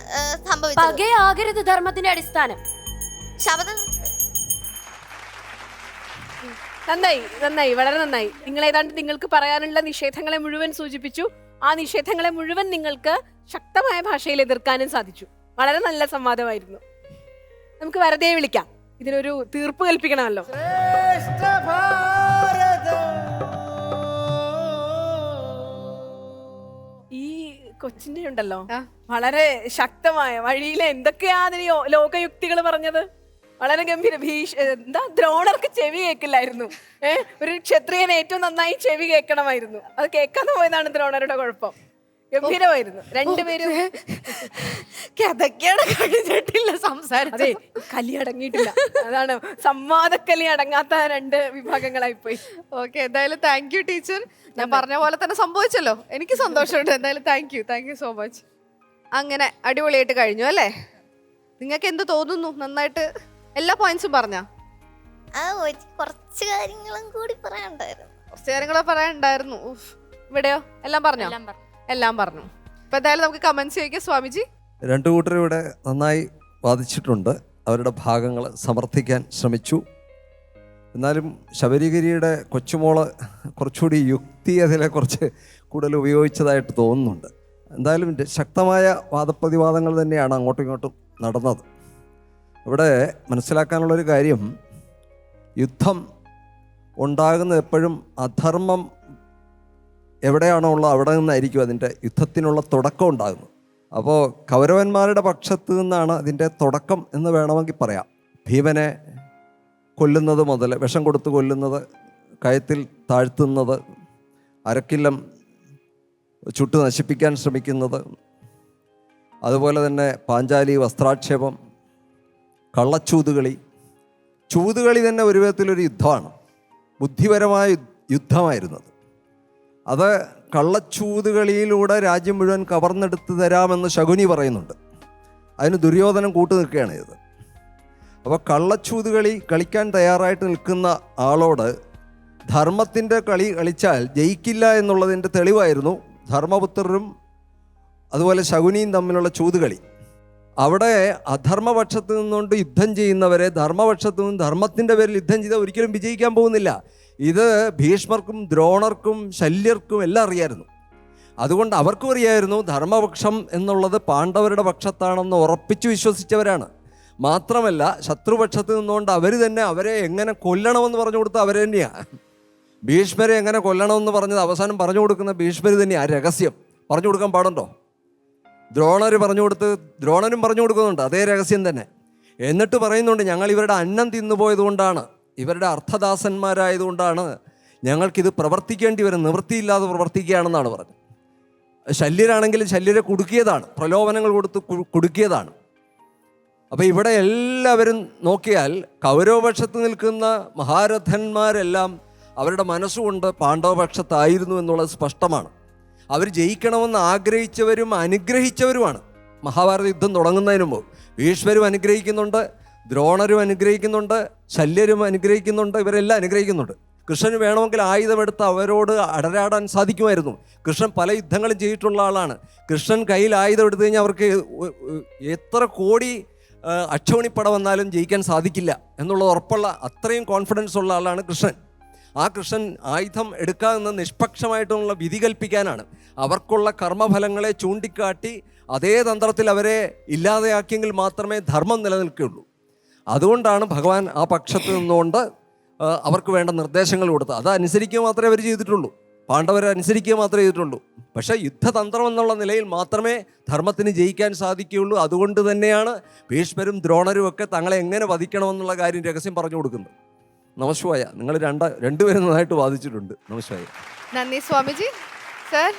സംഭവിച്ചത്.
പകയാകരുത് ധർമ്മത്തിന്റെ അടിസ്ഥാനം.
ശപഥം
നന്നായി, വളരെ നന്നായി. നിങ്ങൾ ഏതാണ്ട് നിങ്ങൾക്ക് പറയാനുള്ള നിഷേധങ്ങളെ മുഴുവൻ സൂചിപ്പിച്ചു. ആ നിഷേധങ്ങളെ മുഴുവൻ നിങ്ങൾക്ക് ശക്തമായ ഭാഷയിൽ എതിർക്കാനും സാധിച്ചു. വളരെ നല്ല സംവാദമായിരുന്നു. നമുക്ക് വെറുതെ വിളിക്കാം, ഇതിനൊരു തീർപ്പ് കൽപ്പിക്കണമല്ലോ. ഈ കൊച്ചിന്റെ ഉണ്ടല്ലോ വളരെ ശക്തമായ വഴിയിലെ എന്തൊക്കെയാ അതിന് ലോകയുക്തികൾ പറഞ്ഞത്. വളരെ ഗംഭീര. ദ്രോണർക്ക് ചെവി കേൾക്കില്ലായിരുന്നു. ഒരു ക്ഷത്രിയൻ ഏറ്റവും നന്നായി ചെവി കേൾക്കണമായിരുന്നു. അത് കേൾക്കാതെ പോയതാണ് ദ്രോണരുടെ കുഴപ്പം. ഗംഭീരമായിരുന്നു രണ്ടുപേരും.
കഴിഞ്ഞിട്ടില്ല സംസാരം.
അതെ, കലി അടങ്ങിയിട്ടില്ല. അതാണ് സംവാദക്കലി അടങ്ങാത്ത രണ്ട് വിഭാഗങ്ങളായി പോയി.
ഓക്കെ, എന്തായാലും താങ്ക് യു ടീച്ചർ. ഞാൻ പറഞ്ഞ പോലെ തന്നെ സംഭവിച്ചല്ലോ. എനിക്ക് സന്തോഷമുണ്ട്. എന്തായാലും താങ്ക് യു സോ മച്ച്. അങ്ങനെ അടിപൊളിയായിട്ട് കഴിഞ്ഞു അല്ലേ? നിങ്ങൾക്ക് എന്ത് തോന്നുന്നു? നന്നായിട്ട് എല്ലാ പോയിന്റ്സും പറഞ്ഞാ?
കുറച്ച് കാര്യങ്ങളും കൂടി പറയാനുണ്ടായിരുന്നു.
കുറച്ച് കാര്യങ്ങളോ പറയാനുണ്ടായിരുന്നു. ഇവിടെയോ എല്ലാം പറഞ്ഞോ? എല്ലാം പറഞ്ഞു. അപ്പൊ എന്തായാലും നമുക്ക് കമന്റ്സ് ചോദിക്കാം. സ്വാമിജി,
രണ്ടു കൂട്ടരും ഇവിടെ നന്നായി വാദിച്ചിട്ടുണ്ട്. അവരുടെ ഭാഗങ്ങൾ സമർത്ഥിക്കാൻ ശ്രമിച്ചു. എന്നാലും ശബരിഗിരിയുടെ കൊച്ചുമോള് കുറച്ചുകൂടി യുക്തി അതിലെ കുറച്ച് കൂടുതൽ ഉപയോഗിച്ചതായിട്ട് തോന്നുന്നുണ്ട്. എന്തായാലും ശക്തമായ വാദപ്രതിവാദങ്ങൾ തന്നെയാണ് അങ്ങോട്ടും ഇങ്ങോട്ടും നടന്നത്. ഇവിടെ മനസ്സിലാക്കാനുള്ളൊരു കാര്യം, യുദ്ധം ഉണ്ടാകുന്നത് എപ്പോഴും അധർമ്മം എവിടെയാണോ ഉള്ളത് അവിടെ നിന്നായിരിക്കും അതിൻ്റെ യുദ്ധത്തിനുള്ള തുടക്കം ഉണ്ടാകുന്നത്. അപ്പോൾ കൗരവന്മാരുടെ പക്ഷത്ത് നിന്നാണ് അതിൻ്റെ തുടക്കം എന്ന് വേണമെങ്കിൽ പറയാം. ഭീമനെ കൊല്ലുന്നത് മുതൽ, വിഷം കൊടുത്ത് കൊല്ലുന്നത്, കയത്തിൽ താഴ്ത്തുന്നത്, അരക്കില്ലം ചുട്ട് നശിപ്പിക്കാൻ ശ്രമിക്കുന്നത്, അതുപോലെ തന്നെ പാഞ്ചാലി വസ്ത്രാക്ഷേപം, കള്ളച്ചൂതുകളി. ചൂതുകളി തന്നെ ഒരു വിധത്തിലൊരു യുദ്ധമാണ്, ബുദ്ധിപരമായ യുദ്ധമായിരുന്നത്. അത് കള്ളച്ചൂതുകളിയിലൂടെ രാജ്യം മുഴുവൻ കവർന്നെടുത്ത് തരാമെന്ന് ശകുനി പറയുന്നുണ്ട്. അതിന് ദുര്യോധനൻ കൂട്ടു നിൽക്കുകയാണ് ചെയ്തത്. അപ്പോൾ കള്ളച്ചൂതുകളി കളിക്കാൻ തയ്യാറായിട്ട് നിൽക്കുന്ന ആളോട് ധർമ്മത്തിൻ്റെ കളി കളിച്ചാൽ ജയിക്കില്ല എന്നുള്ളതിൻ്റെ തെളിവായിരുന്നു ധർമ്മപുത്രരും അതുപോലെ ശകുനിയും തമ്മിലുള്ള ചൂതുകളി. അവിടെ അധർമ്മപക്ഷത്ത് നിന്നുകൊണ്ട് യുദ്ധം ചെയ്യുന്നവരെ ധർമ്മപക്ഷത്തു നിന്നും ധർമ്മത്തിൻ്റെ പേരിൽ യുദ്ധം ചെയ്താൽ ഒരിക്കലും വിജയിക്കാൻ പോകുന്നില്ല. ഇത് ഭീഷ്മർക്കും ദ്രോണർക്കും ശല്യർക്കും എല്ലാം അറിയായിരുന്നു. അതുകൊണ്ട് അവർക്കും അറിയായിരുന്നു ധർമ്മപക്ഷം എന്നുള്ളത് പാണ്ഡവരുടെ പക്ഷത്താണെന്ന് ഉറപ്പിച്ചു വിശ്വസിച്ചവരാണ്. മാത്രമല്ല ശത്രുപക്ഷത്ത് നിന്നുകൊണ്ട് അവർ തന്നെ അവരെ എങ്ങനെ കൊല്ലണമെന്ന് പറഞ്ഞു കൊടുത്ത അവർ തന്നെയാണ്. ഭീഷ്മരെ എങ്ങനെ കൊല്ലണമെന്ന് പറഞ്ഞത് അവസാനം പറഞ്ഞു കൊടുക്കുന്ന ഭീഷ്മർ തന്നെയാണ്. രഹസ്യം പറഞ്ഞു കൊടുക്കാൻ പാടുണ്ടോ? ദ്രോണർ പറഞ്ഞു കൊടുത്ത് ദ്രോണനും പറഞ്ഞു കൊടുക്കുന്നുണ്ട് അതേ രഹസ്യം തന്നെ. എന്നിട്ട് പറയുന്നുണ്ട്, ഞങ്ങൾ ഇവരുടെ അന്നം തിന്നുപോയതുകൊണ്ടാണ്, ഇവരുടെ അർത്ഥദാസന്മാരായതുകൊണ്ടാണ് ഞങ്ങൾക്കിത് പ്രവർത്തിക്കേണ്ടി വരും, നിവൃത്തിയില്ലാതെ പ്രവർത്തിക്കുകയാണെന്നാണ് പറഞ്ഞത്. ശല്യരാണെങ്കിൽ ശല്യരെ കുടുക്കിയതാണ്, പ്രലോഭനങ്ങൾ കൊടുത്ത് കുടുക്കിയതാണ്. അപ്പോൾ ഇവിടെ എല്ലാവരും നോക്കിയാൽ കൗരവപക്ഷത്ത് നിൽക്കുന്ന മഹാരഥന്മാരെല്ലാം അവരുടെ മനസ്സുകൊണ്ട് പാണ്ഡവപക്ഷത്തായിരുന്നു എന്നുള്ളത് സ്പഷ്ടമാണ്. അവർ ജയിക്കണമെന്ന് ആഗ്രഹിച്ചവരും അനുഗ്രഹിച്ചവരുമാണ്. മഹാഭാരത യുദ്ധം തുടങ്ങുന്നതിന് മുമ്പ് ഭീഷ്മരും അനുഗ്രഹിക്കുന്നുണ്ട്, ദ്രോണരും അനുഗ്രഹിക്കുന്നുണ്ട്, ശല്യരും അനുഗ്രഹിക്കുന്നുണ്ട്, ഇവരെല്ലാം അനുഗ്രഹിക്കുന്നുണ്ട്. കൃഷ്ണന് വേണമെങ്കിൽ ആയുധമെടുത്ത് അവരോട് അടരാടാൻ സാധിക്കുമായിരുന്നു. കൃഷ്ണൻ പല യുദ്ധങ്ങളും ചെയ്തിട്ടുള്ള ആളാണ്. കൃഷ്ണൻ കയ്യിൽ ആയുധം എടുത്തു കഴിഞ്ഞാൽ അവർക്ക് എത്ര കോടി അക്ഷൗണിപ്പട വന്നാലും ജയിക്കാൻ സാധിക്കില്ല എന്നുള്ളത് ഉറപ്പുള്ള അത്രയും കോൺഫിഡൻസ് ഉള്ള ആളാണ് കൃഷ്ണൻ. ആ കൃഷ്ണൻ ആയുധം എടുക്കാമെന്ന് നിഷ്പക്ഷമായിട്ടുള്ള വിധി കൽപ്പിക്കാനാണ്. അവർക്കുള്ള കർമ്മഫലങ്ങളെ ചൂണ്ടിക്കാട്ടി അതേ തന്ത്രത്തിൽ അവരെ ഇല്ലാതെയാക്കിയെങ്കിൽ മാത്രമേ ധർമ്മം നിലനിൽക്കുകയുള്ളൂ. അതുകൊണ്ടാണ് ഭഗവാൻ ആ പക്ഷത്ത് നിന്നുകൊണ്ട് അവർക്ക് വേണ്ട നിർദ്ദേശങ്ങൾ കൊടുത്തത്. അതനുസരിക്കുക മാത്രമേ അവർ ചെയ്തിട്ടുള്ളൂ, പാണ്ഡവരെ അനുസരിക്കുക മാത്രമേ ചെയ്തിട്ടുള്ളൂ. പക്ഷേ യുദ്ധതന്ത്രം എന്നുള്ള നിലയിൽ മാത്രമേ ധർമ്മത്തിന് ജയിക്കാൻ സാധിക്കുകയുള്ളൂ. അതുകൊണ്ട് തന്നെയാണ് ഭീഷ്മരും ദ്രോണരും ഒക്കെ തങ്ങളെ എങ്ങനെ വധിക്കണമെന്നുള്ള കാര്യം രഹസ്യം പറഞ്ഞു കൊടുക്കുന്നത്. നമസ്വായ, നിങ്ങൾ രണ്ടുപേരും നന്നായിട്ട് വാദിച്ചിട്ടുണ്ട്. നമസ്വായ.
നന്ദി സ്വാമിജി. സർ,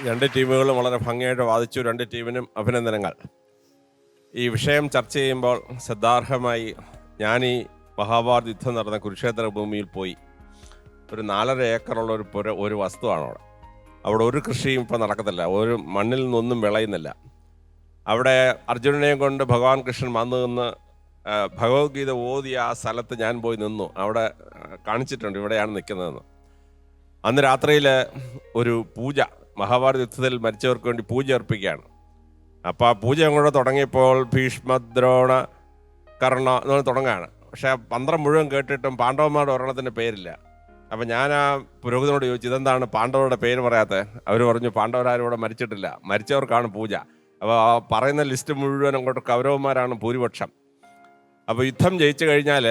രണ്ട് ടീമുകളും വളരെ ഭംഗിയായിട്ട് വാദിച്ചു. രണ്ട് ടീമിനും അഭിനന്ദനങ്ങൾ. ഈ വിഷയം ചർച്ച ചെയ്യുമ്പോൾ ശ്രദ്ധാർഹമായി ഞാൻ ഈ മഹാഭാരത യുദ്ധം നടന്ന കുരുക്ഷേത്ര ഭൂമിയിൽ പോയി. ഒരു 4.5 ഏക്കറുള്ള ഒരു വസ്തുവാണ് അവിടെ. അവിടെ ഒരു കൃഷിയും ഇപ്പോൾ നടക്കത്തില്ല, ഒരു മണ്ണിൽ നിന്നൊന്നും വിളയുന്നില്ല. അവിടെ അർജുനനെയും കൊണ്ട് ഭഗവാൻ കൃഷ്ണൻ വന്നു നിന്ന് ഭഗവത്ഗീത ഓതിയ ആ സ്ഥലത്ത് ഞാൻ പോയി നിന്നു. അവിടെ കാണിച്ചിട്ടുണ്ട് ഇവിടെയാണ് നിൽക്കുന്നതെന്ന്. അന്ന് രാത്രിയിൽ ഒരു പൂജ, മഹാഭാരത യുദ്ധത്തിൽ മരിച്ചവർക്ക് വേണ്ടി പൂജ അർപ്പിക്കുകയാണ്. അപ്പോൾ ആ പൂജ അങ്ങോട്ട് തുടങ്ങിയപ്പോൾ ഭീഷ്മദ്രോണ കർണ എന്ന് തുടങ്ങുകയാണ്. പക്ഷേ മന്ത്രം മുഴുവൻ കേട്ടിട്ടും പാണ്ഡവന്മാരുടെ ഒരെണ്ണത്തിൻ്റെ പേരില്ല. അപ്പം ഞാൻ ആ പുരോഹിതനോട് ചോദിച്ചു, ഇതെന്താണ് പാണ്ഡവരുടെ പേര് പറയാത്തത്? അവർ പറഞ്ഞു, പാണ്ഡവരാരും ഇവിടെ മരിച്ചിട്ടില്ല, മരിച്ചവർക്കാണ് പൂജ. അപ്പോൾ ആ പറയുന്ന ലിസ്റ്റ് മുഴുവൻ അങ്ങോട്ട് കൗരവന്മാരാണ് ഭൂരിപക്ഷം. അപ്പോൾ യുദ്ധം ജയിച്ചു കഴിഞ്ഞാൽ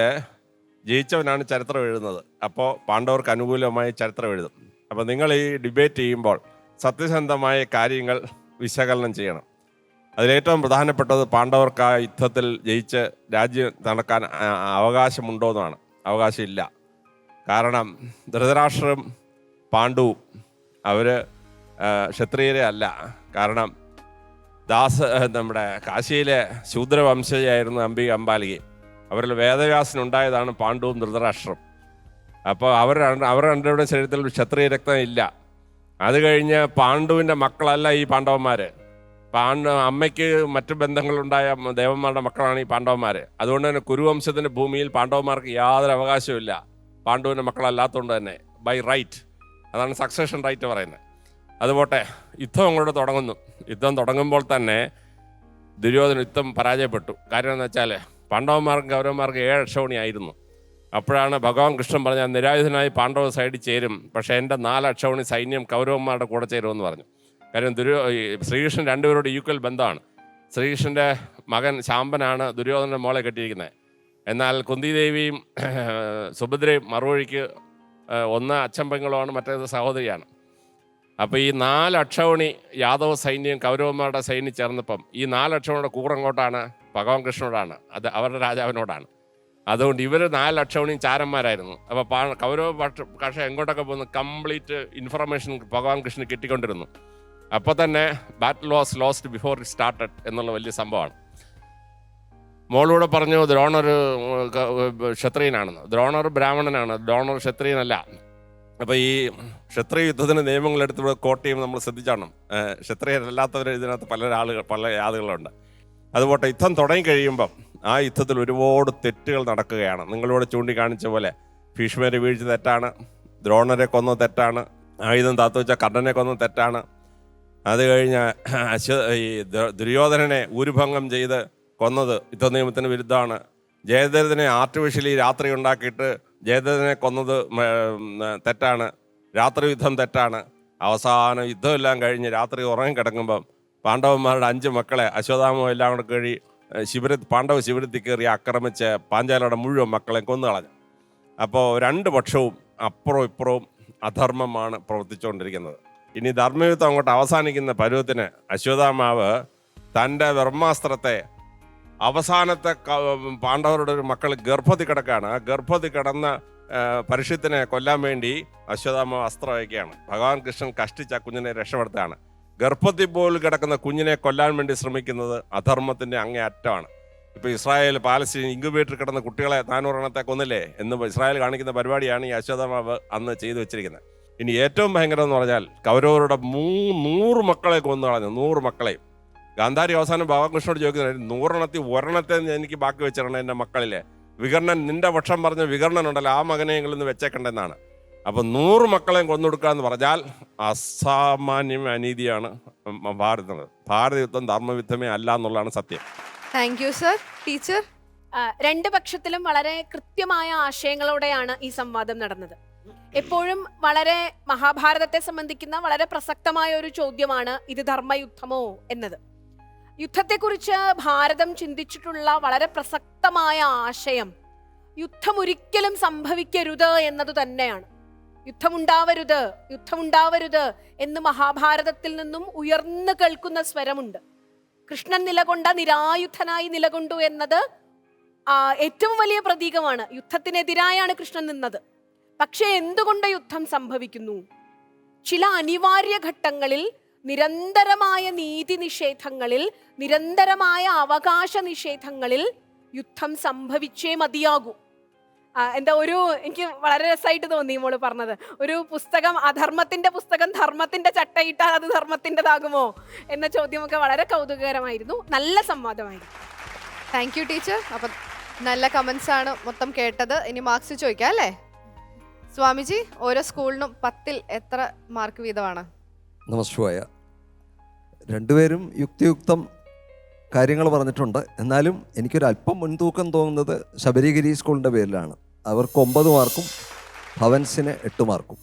ജയിച്ചവനാണ് ചരിത്രം എഴുതുന്നത്. അപ്പോൾ പാണ്ഡവർക്ക് അനുകൂലമായി ചരിത്രം എഴുതും. അപ്പോൾ നിങ്ങൾ ഈ ഡിബേറ്റ് ചെയ്യുമ്പോൾ സത്യസന്ധമായ കാര്യങ്ങൾ വിശകലനം ചെയ്യണം. അതിലേറ്റവും പ്രധാനപ്പെട്ടത് പാണ്ഡവർക്ക് ആ യുദ്ധത്തിൽ ജയിച്ച് രാജ്യം നടക്കാൻ അവകാശമുണ്ടോ എന്നാണ്. അവകാശമില്ല. കാരണം ധൃതരാഷ്ട്രവും പാണ്ഡുവും അവർ ക്ഷത്രിയരെ അല്ല. കാരണം നമ്മുടെ കാശിയിലെ ശൂദ്രവംശജയായിരുന്നു അംബാലിക. അവരിൽ വേദവ്യാസനുണ്ടായതാണ് പാണ്ഡുവും ധൃതരാഷ്ട്രം. അപ്പോൾ അവർ രണ്ടുപേരുടെ ശരീരത്തിൽ ക്ഷത്രിയ രക്തം ഇല്ല. അത് കഴിഞ്ഞ് പാണ്ഡുവിൻ്റെ മക്കളല്ല ഈ പാണ്ഡവന്മാർ. അമ്മയ്ക്ക് മറ്റു ബന്ധങ്ങളുണ്ടായ ദേവന്മാരുടെ മക്കളാണ് ഈ പാണ്ഡവന്മാർ. അതുകൊണ്ട് തന്നെ കുരുവംശത്തിൻ്റെ ഭൂമിയിൽ പാണ്ഡവന്മാർക്ക് യാതൊരു അവകാശവും പാണ്ഡുവിൻ്റെ മക്കളല്ലാത്തതുകൊണ്ട് തന്നെ, ബൈ റൈറ്റ്. അതാണ് സക്സഷൻ റൈറ്റ് പറയുന്നത്. അതുപോട്ടെ, യുദ്ധം അങ്ങോട്ട് തുടങ്ങുന്നു. യുദ്ധം തുടങ്ങുമ്പോൾ തന്നെ ദുര്യോധന യുദ്ധം പരാജയപ്പെട്ടു. കാര്യം എന്ന് വെച്ചാൽ പാണ്ഡവന്മാർക്കും കൗരവന്മാർക്കും 7 അക്ഷൗണിയായിരുന്നു. അപ്പോഴാണ് ഭഗവാൻ കൃഷ്ണൻ പറഞ്ഞ, നിരായുധനായി പാണ്ഡവ സൈഡിൽ ചേരും, പക്ഷേ എൻ്റെ 4 അക്ഷൗണി സൈന്യം കൗരവന്മാരുടെ കൂടെ ചേരുമെന്ന് പറഞ്ഞു. കാര്യം ശ്രീകൃഷ്ണൻ രണ്ടുപേരോട് ഈക്വൽ ബന്ധമാണ്. ശ്രീകൃഷ്ണൻ്റെ മകൻ ശാമ്പനാണ് ദുര്യോധനൻ്റെ മോളെ കെട്ടിയിരിക്കുന്നത്. എന്നാൽ കുന്തിദേവിയും സുഭദ്രയും മറുവഴിക്ക് ഒന്ന് അച്ഛൻ പെങ്ങളുമാണ്, മറ്റേത് സഹോദരിയാണ്. അപ്പോൾ ഈ 4 അക്ഷൗണി യാദവ സൈന്യം കൗരവന്മാരുടെ സൈന്യം ചേർന്നപ്പം ഈ 4 അക്ഷൗണിയുടെ കൂറങ്ങോട്ടാണ്, ഭഗവാൻ കൃഷ്ണനോടാണ്, അത് അവരുടെ രാജാവിനോടാണ്. അതുകൊണ്ട് ഇവർ 4 അക്ഷൗണിയും ചാരന്മാരായിരുന്നു. അപ്പോൾ കൗരവ പക്ഷേ എങ്ങോട്ടൊക്കെ പോകുന്നു കംപ്ലീറ്റ് ഇൻഫർമേഷൻ ഭഗവാൻ കൃഷ്ണൻ കിട്ടിക്കൊണ്ടിരുന്നു. അപ്പോൾ തന്നെ battle was lost before it started എന്നുള്ള വലിയ സംഭവമാണ്. മോളൂടെ പറഞ്ഞു ദ്രോണർ ക്ഷത്രിയനാണെന്ന്. ദ്രോണർ ബ്രാഹ്മണനാണ്, ദ്രോണർ ക്ഷത്രിയനല്ല. അപ്പോൾ ഈ ക്ഷത്രിയ യുദ്ധത്തിന് നിയമങ്ങളെടുത്ത് കോട്ട് ചെയ്യുമ്പോൾ നമ്മൾ ശ്രദ്ധിച്ചാണ്. ക്ഷത്രിയരല്ലാത്തവർ ഇതിനകത്ത് പല ആളുകളുണ്ട്. അതുപോലെ യുദ്ധം തുടങ്ങി കഴിയുമ്പം ആ യുദ്ധത്തിൽ ഒരുപാട് തെറ്റുകൾ നടക്കുകയാണ്. നിങ്ങളിവിടെ ചൂണ്ടിക്കാണിച്ച പോലെ ഭീഷ്മരെ വീഴ്ച തെറ്റാണ്, ദ്രോണരെ കൊന്ന തെറ്റാണ്, ആയുധം താത്തു വെച്ച കർണനെ കൊന്ന തെറ്റാണ്. അത് കഴിഞ്ഞ് ഈ ദുര്യോധനനെ ഊരുഭംഗം ചെയ്ത് കൊന്നത് യുദ്ധ നിയമത്തിന് വിരുദ്ധമാണ്. ജയദ്രഥനെ ആർട്ടിഫിഷ്യലി രാത്രി ഉണ്ടാക്കിയിട്ട് ജയദ്രഥനെ കൊന്നത് തെറ്റാണ്. രാത്രി യുദ്ധം തെറ്റാണ്. അവസാനം യുദ്ധമെല്ലാം കഴിഞ്ഞ് രാത്രി ഉറങ്ങിക്കിടക്കുമ്പം പാണ്ഡവന്മാരുടെ 5 മക്കളെ അശ്വത്ഥാമ എല്ലാം കൂടെ കഴി പാണ്ഡവ ശിബിരത്തിൽ കയറി ആക്രമിച്ച് പാഞ്ചാലയുടെ മുഴുവൻ മക്കളെ കൊന്നുകളഞ്ഞു. അപ്പോൾ 2 പക്ഷവും അപ്പുറവും ഇപ്പുറവും അധർമ്മമാണ് പ്രവർത്തിച്ചുകൊണ്ടിരിക്കുന്നത്. ഇനി ധർമ്മയുദ്ധം അങ്ങോട്ട് അവസാനിക്കുന്ന പരുവത്തിന് അശ്വത്ഥാമാവ് തൻ്റെ ബ്രഹ്മാസ്ത്രത്തെ അവസാനത്തെ പാണ്ഡവരുടെ ഒരു മക്കൾ ഗർഭത്തിൽ കിടക്കുകയാണ്. ആ ഗർഭത്തിൽ കിടന്ന പരീക്ഷത്തിനെ കൊല്ലാൻ വേണ്ടി അശ്വത്ഥാമ അസ്ത്രം വയ്ക്കുകയാണ്. ഭഗവാൻ കൃഷ്ണൻ കഷ്ടിച്ച് ആ കുഞ്ഞിനെ രക്ഷപ്പെടുത്തുകയാണ്. ഗർഭത്തിൽ പോലും കിടക്കുന്ന കുഞ്ഞിനെ കൊല്ലാൻ വേണ്ടി ശ്രമിക്കുന്നത് അധർമ്മത്തിൻ്റെ അങ്ങേ അറ്റമാണ്. ഇപ്പോൾ ഇസ്രായേൽ പാലസ്തീൻ ഇൻക്യുബേറ്ററിൽ കിടന്ന കുട്ടികളെ 400 എണ്ണത്തെ കൊന്നില്ലേ എന്ന് ഇസ്രായേൽ കാണിക്കുന്ന പരിപാടിയാണ് ഈ അശ്വത്ഥാമാവ് അന്ന് ചെയ്തു വെച്ചിരിക്കുന്നത്. ഇനി ഏറ്റവും ഭയങ്കരം എന്ന് പറഞ്ഞാൽ കൗരവരുടെ 100 മക്കളെ കൊന്നു കളഞ്ഞു. 100 മക്കളെയും. ഗാന്ധാരി അവസാനം ഭഗവാൻ കൃഷ്ണനോട് ചോദിക്കുന്നത് 100 എണ്ണത്തിൽ 1 എണ്ണത്തെ എനിക്ക് ബാക്കി വെച്ചിരണം എൻ്റെ മക്കളിലെ. വികർണൻ, നിന്റെ പക്ഷം പറഞ്ഞ വികർണൻ ഉണ്ടല്ലോ, ആ മകനെയെങ്കിലും ഒന്ന് വെച്ചേക്കണ്ടെന്നാണ്. അപ്പം 100 മക്കളെയും കൊന്നൊടുക്കുക എന്ന് പറഞ്ഞാൽ അസാമാന്യം അനീതിയാണ് ഭാരതം. ഭാരതയുദ്ധം ധർമ്മയുദ്ധമേ അല്ല എന്നുള്ളതാണ് സത്യം.
Thank you sir. ടീച്ചർ?
രണ്ട് പക്ഷത്തിലും വളരെ കൃത്യമായ ആശയങ്ങളോടെയാണ് ഈ സംവാദം നടന്നത്. എപ്പോഴും വളരെ മഹാഭാരതത്തെ സംബന്ധിക്കുന്ന വളരെ പ്രസക്തമായ ഒരു ചോദ്യമാണ് ഇത് ധർമ്മയുദ്ധമോ എന്നത്. യുദ്ധത്തെക്കുറിച്ച് ഭാരതം ചിന്തിച്ചിട്ടുള്ള വളരെ പ്രസക്തമായ ആശയം യുദ്ധം ഒരിക്കലും സംഭവിക്കരുത് എന്നത് തന്നെയാണ്. യുദ്ധമുണ്ടാവരുത് എന്ന് മഹാഭാരതത്തിൽ നിന്നും ഉയർന്നു കേൾക്കുന്ന സ്വരമുണ്ട്. കൃഷ്ണൻ നിലകൊണ്ട നിരായുധനായി നിലകൊണ്ടു എന്നത് ഏറ്റവും വലിയ പ്രതീകമാണ്. യുദ്ധത്തിനെതിരായാണ് കൃഷ്ണൻ നിന്നത്. പക്ഷെ എന്തുകൊണ്ട് യുദ്ധം സംഭവിക്കുന്നു? ചില അനിവാര്യ ഘട്ടങ്ങളിൽ, നിരന്തരമായ നീതി നിഷേധങ്ങളിൽ, നിരന്തരമായ അവകാശ നിഷേധങ്ങളിൽ യുദ്ധം സംഭവിച്ചേ മതിയാകൂ. എനിക്ക് വളരെ രസമായിട്ട് തോന്നി മോള് പറഞ്ഞത്. ഒരു പുസ്തകം, അധർമ്മത്തിന്റെ പുസ്തകം ധർമ്മത്തിന്റെ ചട്ടയിട്ടാൽ അത് ധർമ്മത്തിൻ്റെതാകുമോ എന്ന ചോദ്യമൊക്കെ വളരെ കൗതുകകരമായിരുന്നു. നല്ല സംവാദമായിരുന്നു.
Thank you teacher. അപ്പം നല്ല കമന്റ്സ് ആണ് മൊത്തം കേട്ടത്. ഇനി മാർക്സ് ചോദിക്കാം അല്ലേ? സ്വാമിജി, ഓരോ സ്കൂളിനും 10-ൽ എത്ര മാർക്ക് വീതമാണ്?
നമസ്കാര. രണ്ടുപേരും യുക്തിയുക്തം കാര്യങ്ങൾ പറഞ്ഞിട്ടുണ്ട്. എന്നാലും എനിക്കൊരു അല്പം മുൻതൂക്കം തോന്നുന്നത് ശബരിഗിരി സ്കൂളിൻ്റെ പേരിലാണ്. അവർക്ക് 9 മാർക്കും ഭവൻസിന് 8 മാർക്കും.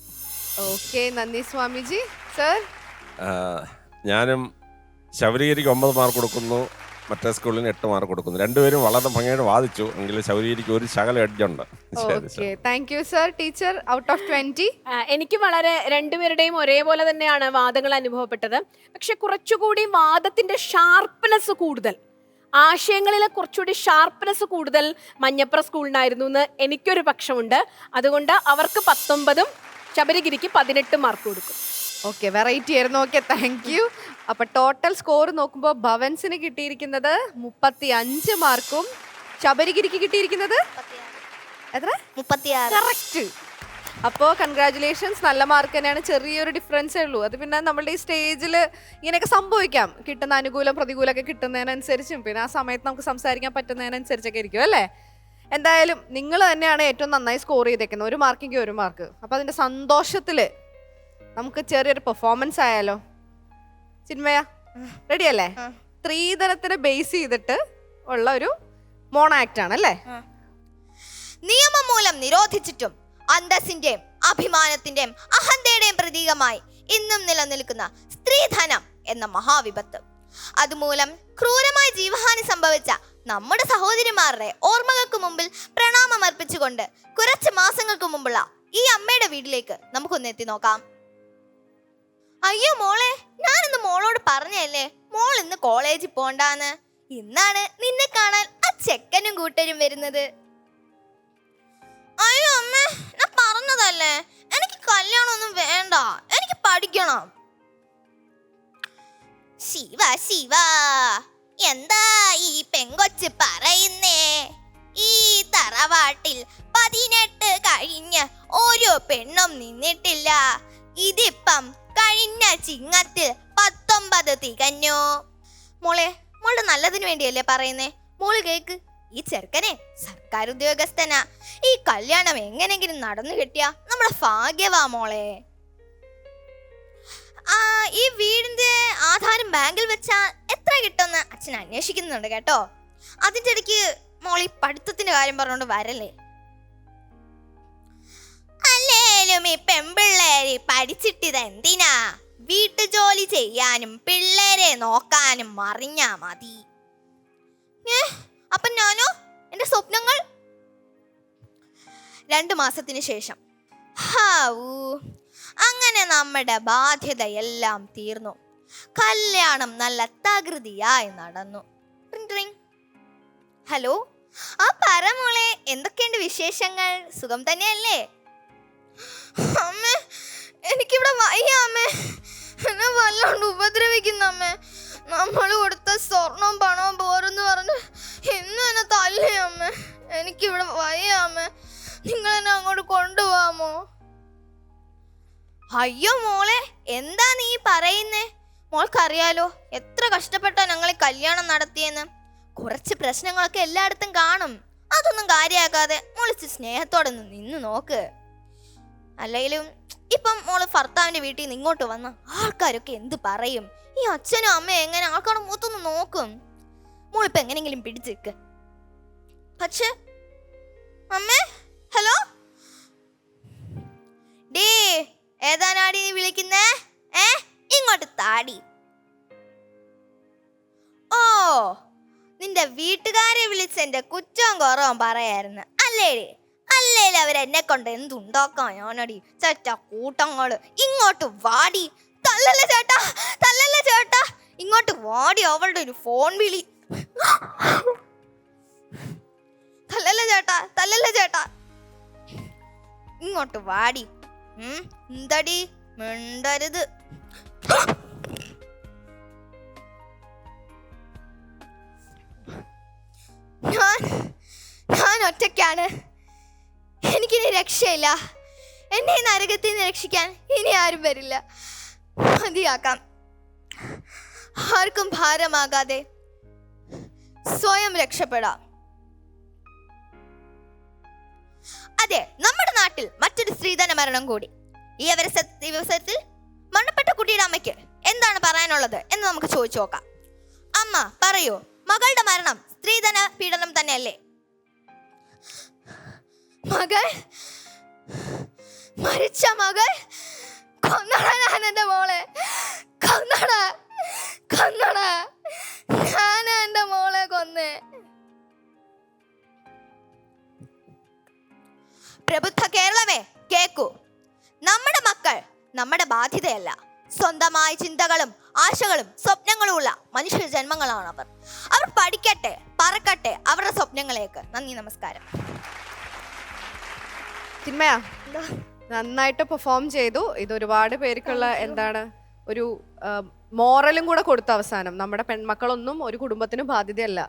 ഓക്കെ, നന്ദി സ്വാമിജി. സർ?
ഞാനും ശബരിഗിരിക്ക് 9 മാർക്ക് കൊടുക്കുന്നു, മറ്റേ സ്കൂളിന് 8 മാർക്ക് കൊടുക്കുന്നു. രണ്ടുപേരും വളരെ ഭംഗിയായിട്ട് വാദിച്ചു. എങ്കിലും ശബരിഗിരിക്ക് ഒരു ശകലം എഡ്ജുണ്ട്.
Okay, thank you sir. Teacher, out of 20?
എനിക്ക് വളരെ രണ്ടുപേരുടെയും ഒരേപോലെ തന്നെയാണ് വാദങ്ങൾ അനുഭവപ്പെട്ടത്. പക്ഷെ കുറച്ചുകൂടി വാദത്തിന്റെ ഷാർപ്പ്നെസ് കൂടുതൽ, ആശയങ്ങളിലെ കുറച്ചുകൂടി ഷാർപ്പ്നെസ് കൂടുതൽ മഞ്ഞപ്ര സ്കൂളിനായിരുന്നു എന്ന് എനിക്കൊരു പക്ഷമുണ്ട്. അതുകൊണ്ട് അവർക്ക് 19ഉം ശബരിഗിരിക്ക് 18 മാർക്ക് കൊടുക്കും.
ഓക്കെ, വെറൈറ്റി ആയിരുന്നു. Okay, thank U. അപ്പൊ ടോട്ടൽ സ്കോർ നോക്കുമ്പോൾ ഭവൻസിന് കിട്ടിയിരിക്കുന്നത് 35 മാർക്കും ശബരിഗിരിക്ക് കിട്ടിയിരിക്കുന്നത് എത്ര?
36.
കറക്റ്റ്. അപ്പോൾ കൺഗ്രാറ്റുലേഷൻസ്, നല്ല മാർക്ക് തന്നെയാണ്. ചെറിയൊരു ഡിഫറൻസേ ഉള്ളൂ. അത് പിന്നെ നമ്മളുടെ ഈ സ്റ്റേജിൽ ഇങ്ങനെയൊക്കെ സംഭവിക്കാം. കിട്ടുന്ന അനുകൂലം പ്രതികൂലമൊക്കെ കിട്ടുന്നതിനനുസരിച്ചും പിന്നെ ആ സമയത്ത് നമുക്ക് സംസാരിക്കാൻ പറ്റുന്നതിനനുസരിച്ചൊക്കെ ഇരിക്കും അല്ലേ? എന്തായാലും നിങ്ങൾ തന്നെയാണ് ഏറ്റവും നന്നായി സ്കോർ ചെയ്തേക്കുന്നത്. 1 മാർക്കെങ്കിൽ 1 മാർക്ക്. അപ്പോൾ അതിൻ്റെ സന്തോഷത്തിൽ നമുക്ക് ചെറിയൊരു പെർഫോമൻസ് ആയാലോ? ചിന്മയ, റെഡി അല്ലേ? സ്ത്രീധനത്തിനെ ബേസ് ചെയ്തിട്ട് ഉള്ള ഒരു മോണോ ആക്ട് ആണ് അല്ലേ?
നിയമം മൂലം നിരോധിച്ചിട്ടും അന്തസ്സിന്റെയും അഭിമാനത്തിന്റെയും അഹന്തയുടെയും പ്രതീകമായി ഇന്നും നിലനിൽക്കുന്ന സ്ത്രീധനം എന്ന മഹാവിപത്ത്, അതുമൂലം ക്രൂരമായ ജീവഹാനി സംഭവിച്ച നമ്മുടെ സഹോദരിമാരുടെ ഓർമ്മകൾക്ക് മുമ്പിൽ പ്രണാമം അർപ്പിച്ചുകൊണ്ട് കുറച്ച് മാസങ്ങൾക്ക് മുമ്പുള്ള ഈ അമ്മയുടെ വീട്ടിലേക്ക് നമുക്കൊന്ന് എത്തി നോക്കാം. അയ്യോ മോളെ, ഞാനിന്ന് മോളോട് പറഞ്ഞല്ലേ മോൾ ഇന്ന് കോളേജിൽ പോണ്ടാന്ന്. ഇന്നാണ് നിന്നെ കാണാൻ ആ ചെക്കനും കൂട്ടരും വരുന്നത്. അയ്യോ അമ്മ, ഞാൻ പറഞ്ഞതല്ലേ, എനിക്ക് കല്യാണമൊന്നും വേണ്ട, എനിക്ക് പഠിക്കണം. ശിവ ശിവ, എന്താ ഈ പെങ്കൊച്ച് പറയുന്നേ? ഈ തറവാട്ടിൽ 18 കഴിഞ്ഞ് ഒരു പെണ്ണും നിന്നിട്ടില്ല. ഇതിപ്പം കഴിഞ്ഞ ചിങ്ങത്തിൽ 19 തികഞ്ഞു. മോളുടെ നല്ലതിന് വേണ്ടിയല്ലേ പറയുന്നേ? മോള് കേക്ക്, ഈ ചെറുക്കനെ സർക്കാർ ഉദ്യോഗസ്ഥനാ. ഈ കല്യാണം എങ്ങനെങ്കിലും നടന്നു കിട്ടിയാ നമ്മുടെ ഭാഗ്യവാ മോളെ. ഈ വീടിന്റെ ആധാരം ബാങ്കിൽ വെച്ചാ എത്ര കിട്ടുമെന്ന് അച്ഛൻ അന്വേഷിക്കുന്നുണ്ട് കേട്ടോ. അതിന്റെ ഇടയ്ക്ക് മോൾ ഈ പഠിത്തത്തിന്റെ കാര്യം പറഞ്ഞോണ്ട് വരല്ലേ. അല്ലേലും ഈ പെൺപിള്ളേര് പഠിച്ചിട്ടിത് എന്തിനാ? വീട്ടുജോലി ചെയ്യാനും പിള്ളേരെ നോക്കാനും അറിഞ്ഞാ മതി. അപ്പൊ ഞാനോ, എന്റെ സ്വപ്നങ്ങൾ? 2 മാസത്തിന് ശേഷം അങ്ങനെ നമ്മുടെ ബാധ്യതയെല്ലാം തീർന്നു. കല്യാണം നല്ല തകൃതിയായി നടന്നു. ഹലോ, ആ പറ മോളെ, എന്തൊക്കെയുണ്ട് വിശേഷങ്ങൾ? സുഖം തന്നെയല്ലേ? അമ്മേ, എനിക്കിവിടെ വയ്യ അമ്മേ, എന്നെ വല്ലാണ്ട് ഉപദ്രവിക്കുന്ന അമ്മേ. നമ്മൾ കൊടുത്ത സ്വർണവും പണവും പോരെന്ന് പറഞ്ഞ് ഇന്നും എന്നെ തല്ലേ അമ്മേ. എനിക്കിവിടെ വയ്യ അമ്മേ, നിങ്ങൾ എന്നെ അങ്ങോട്ട് കൊണ്ടുപോകാമോ? അയ്യോ മോളെ, എന്താ നീ പറയുന്നേ? മോൾക്കറിയാലോ എത്ര കഷ്ടപ്പെട്ടാ ഞങ്ങൾ കല്യാണം നടത്തിയെന്ന്. കുറച്ച് പ്രശ്നങ്ങളൊക്കെ എല്ലായിടത്തും കാണും, അതൊന്നും കാര്യമാക്കാതെ മോളിച്ച് സ്നേഹത്തോടെ നിന്ന് നോക്ക്. അല്ലെങ്കിലും ഇപ്പം മോള് ഭർത്താവിന്റെ വീട്ടിൽ നിന്ന് ഇങ്ങോട്ട് വന്ന ആൾക്കാരൊക്കെ എന്ത് പറയും? ഈ അച്ഛനും അമ്മയും എങ്ങനെ ആൾക്കാരുടെ മൂത്തൊന്ന് നോക്കും? മോളിപ്പോ എങ്ങനെങ്കിലും പിടിച്ചേക്ക്. പക്ഷേ അമ്മേ, ഹലോ ഡേ, ഏതാനാടി നീ വിളിക്കുന്നേ? ഇങ്ങോട്ട് താടി. ഓ, നിന്റെ വീട്ടുകാരെ വിളിച്ച് എന്റെ കുറ്റവും കുറവും പറയായിരുന്നു അല്ലേടി? അല്ലേലും അവരെന്നെ കൊണ്ട് എന്തുണ്ടാക്കാൻ ഞാനടി ചേട്ടാ കൂട്ടങ്ങള്. ഇങ്ങോട്ട് വാടി. തല്ലല്ലേ ചേട്ടാ, തല്ലല്ലേ ചേട്ടാ, ഇങ്ങോട്ട് വാടി. അവളുടെ ഒരു ഫോൺ വിളി. തല്ലല്ലേ ചേട്ടാ, തല്ലല്ലേ ചേട്ടാ, ഇങ്ങോട്ട് വാടി. എന്തടി മിണ്ടരുത്. ഞാൻ ഒറ്റയ്ക്കാണ്, എനിക്കിനി രക്ഷയില്ല. എന്നെ ഈ നരകത്തിൽ നിന്ന് രക്ഷിക്കാൻ ഇനി ആരും വരില്ല. മതിയാക്കാം. ആർക്കും ഭാരമാകാതെ സ്വയം രക്ഷപ്പെടാം. അതെ, നമ്മുടെ നാട്ടിൽ മറ്റൊരു സ്ത്രീധന മരണം കൂടി. ഈ അവസരത്തിൽ മരണപ്പെട്ട കുട്ടിയുടെ അമ്മയ്ക്ക് എന്താണ് പറയാനുള്ളത് എന്ന് നമുക്ക് ചോദിച്ചു നോക്കാം. അമ്മ പറയൂ, മകളുടെ മരണം സ്ത്രീധന പീഡനം തന്നെയല്ലേ? മകൾ, മരിച്ച മകൾ കൊന്നട. ഞാൻ എൻ്റെ മോളെ കൊന്നട, കൊന്നട. ഞാൻ എൻ്റെ മോളെ കൊന്നേ. പ്രബുദ്ധ കേരളമേ കേക്കൂ, നമ്മുടെ മക്കൾ നമ്മുടെ ബാധ്യതയല്ല. സ്വന്തമായ ചിന്തകളും ആശകളും സ്വപ്നങ്ങളും ഉള്ള മനുഷ്യ ജന്മങ്ങളാണ് അവർ. അവർ പഠിക്കട്ടെ, പറക്കട്ടെ അവരുടെ സ്വപ്നങ്ങളിലേക്ക്. നന്ദി, നമസ്കാരം.
ചിന്മയ, നന്നായിട്ട് പെർഫോം ചെയ്തു. ഇത് ഒരുപാട് പേർക്കുള്ള എന്താണ് ഒരു മോറലും കൂടെ കൊടുത്തു. അവസാനം നമ്മുടെ പെൺമക്കളൊന്നും ഒരു കുടുംബത്തിന് ബാധ്യതയല്ല.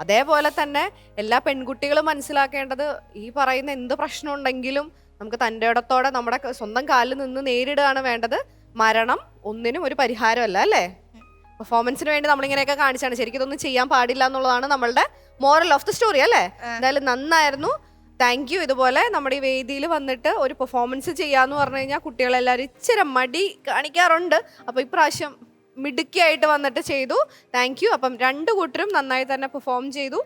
അതേപോലെ തന്നെ എല്ലാ പെൺകുട്ടികളും മനസ്സിലാക്കേണ്ടത്, ഈ പറയുന്ന എന്ത് പ്രശ്നം ഉണ്ടെങ്കിലും നമുക്ക് തൻ്റെ ഇടത്തോടെ നമ്മുടെ സ്വന്തം കാലിൽ നിന്ന് നേരിടുകയാണ് വേണ്ടത്. മരണം ഒന്നിനും ഒരു പരിഹാരമല്ല, അല്ലേ? പെർഫോമൻസിന് വേണ്ടി നമ്മളിങ്ങനെയൊക്കെ കാണിച്ചാണ്. ശരിക്കും ഇതൊന്നും ചെയ്യാൻ പാടില്ല എന്നുള്ളതാണ് നമ്മളുടെ മോറൽ ഓഫ് ദ സ്റ്റോറി, അല്ലേ? എന്തായാലും നന്നായിരുന്നു, താങ്ക് യു. ഇതുപോലെ നമ്മുടെ ഈ വേദിയിൽ വന്നിട്ട് ഒരു പെർഫോമൻസ് ചെയ്യാന്ന് പറഞ്ഞു കഴിഞ്ഞാൽ കുട്ടികളെല്ലാവരും ഇച്ചിരി മടി കാണിക്കാറുണ്ട്. അപ്പോൾ ഇപ്രാവശ്യം മിടുക്കിയായിട്ട് വന്നിട്ട് ചെയ്തു. Thank you. അപ്പം രണ്ട് കൂട്ടരും നന്നായി തന്നെ പെർഫോം ചെയ്തു.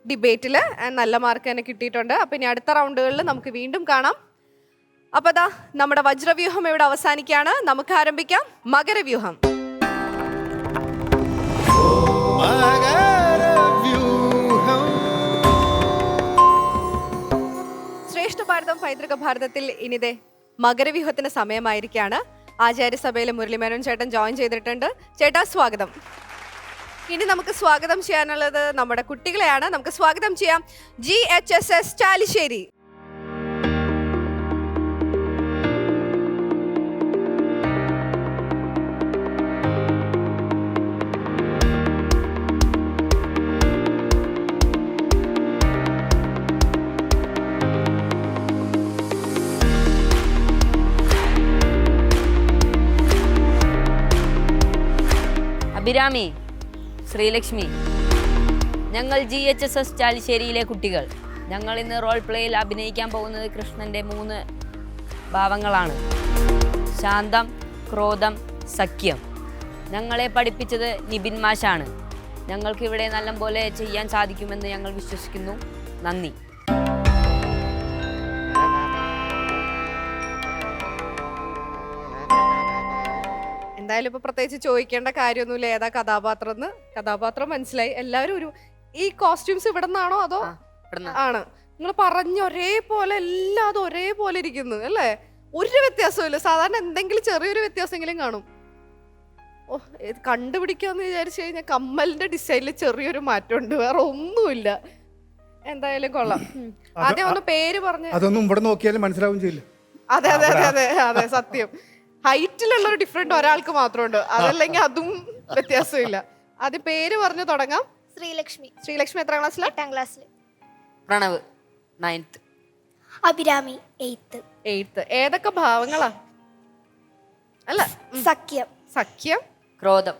ഡിബേറ്റിൽ നല്ല മാർക്ക് തന്നെ കിട്ടിയിട്ടുണ്ട്. അപ്പം ഇനി അടുത്ത റൗണ്ടുകളിൽ നമുക്ക് വീണ്ടും കാണാം. അപ്പോൾ ദാ നമ്മുടെ വജ്രവ്യൂഹം ഇവിടെ അവസാനിക്കുകയാണ്. നമുക്ക് ആരംഭിക്കാം മകരവ്യൂഹം. ശ്രേഷ്ഠ ഭാരതം പൈതൃക ഭാരതത്തിൽ ഇനിതേ മകരവ്യൂഹത്തിന് സമയമായിരിക്കുകയാണ്. ആചാര്യസഭയിലെ മുരളിമേനോൻ ചേട്ടൻ ജോയിൻ ചെയ്തിട്ടുണ്ട്. ചേട്ടാ സ്വാഗതം. ഇനി നമുക്ക് സ്വാഗതം ചെയ്യാനുള്ളത് നമ്മുടെ കുട്ടികളെയാണ്. നമുക്ക് സ്വാഗതം ചെയ്യാം GHSS ചാലിശ്ശേരി.
അഭിരാമി, ശ്രീലക്ഷ്മി, ഞങ്ങൾ GHSS ചാലിശ്ശേരിയിലെ കുട്ടികൾ. ഞങ്ങൾ ഇന്ന് റോൾ പ്ലേയിൽ അഭിനയിക്കാൻ പോകുന്നത് കൃഷ്ണൻ്റെ 3 ഭാവങ്ങളാണ്: ശാന്തം, ക്രോധം, സഖ്യം. ഞങ്ങളെ പഠിപ്പിച്ചത് നിബിൻ മാഷാണ്. ഞങ്ങൾക്കിവിടെ നല്ലപോലെ ചെയ്യാൻ സാധിക്കുമെന്ന് ഞങ്ങൾ വിശ്വസിക്കുന്നു. നന്ദി.
എന്തായാലും ഇപ്പൊ പ്രത്യേകിച്ച് ചോദിക്കേണ്ട കാര്യമൊന്നുമില്ല ഏതാ കഥാപാത്രം എന്ന്. കഥാപാത്രം മനസ്സിലായി. എല്ലാവരും ഒരു ഈ കോസ്റ്റ്യൂംസ് ഇവിടെ നിന്നാണോ അതോ ആണ്? നിങ്ങൾ പറഞ്ഞ ഒരേപോലെ എല്ലാതും ഒരേപോലെ ഇരിക്കുന്നു അല്ലേ? ഒരു വ്യത്യാസമില്ല. സാധാരണ എന്തെങ്കിലും ചെറിയൊരു വ്യത്യാസമെങ്കിലും കാണും. ഓ, കണ്ടുപിടിക്കാന്ന് വിചാരിച്ചു കഴിഞ്ഞാൽ കമ്മലിന്റെ ഡിസൈനിൽ ചെറിയൊരു മാറ്റമുണ്ട്, വേറെ ഒന്നുമില്ല. എന്തായാലും കൊള്ളാം. ആദ്യം ഒന്ന് പേര് പറഞ്ഞ്.
അതൊന്നും ഇവിടെ നോക്കിയാലും മനസ്സിലാവും ചെയ്യില്ല.
അതെ അതെ അതെ അതെ അതെ സത്യം. ഹൈറ്റിലുള്ള ഒരു ഡിഫറൻറ്റ് ഒരാൾക്ക് മാത്രമുണ്ട്, അതല്ലെങ്കിൽ അതും വ്യത്യാസമില്ല. ആദ്യം പേര് പറഞ്ഞു തുടങ്ങാം.
ശ്രീലക്ഷ്മി.
ശ്രീലക്ഷ്മി എത്രാം ക്ലാസ്സിലാണ്?
8ാം ക്ലാസ്സിൽ.
Pranav 9th.
Abhirami 8th.
8th. ഏതൊക്കെ ഭാവങ്ങളാ? അല്ല,
സഖ്യം.
സഖ്യം.
ക്രോധം.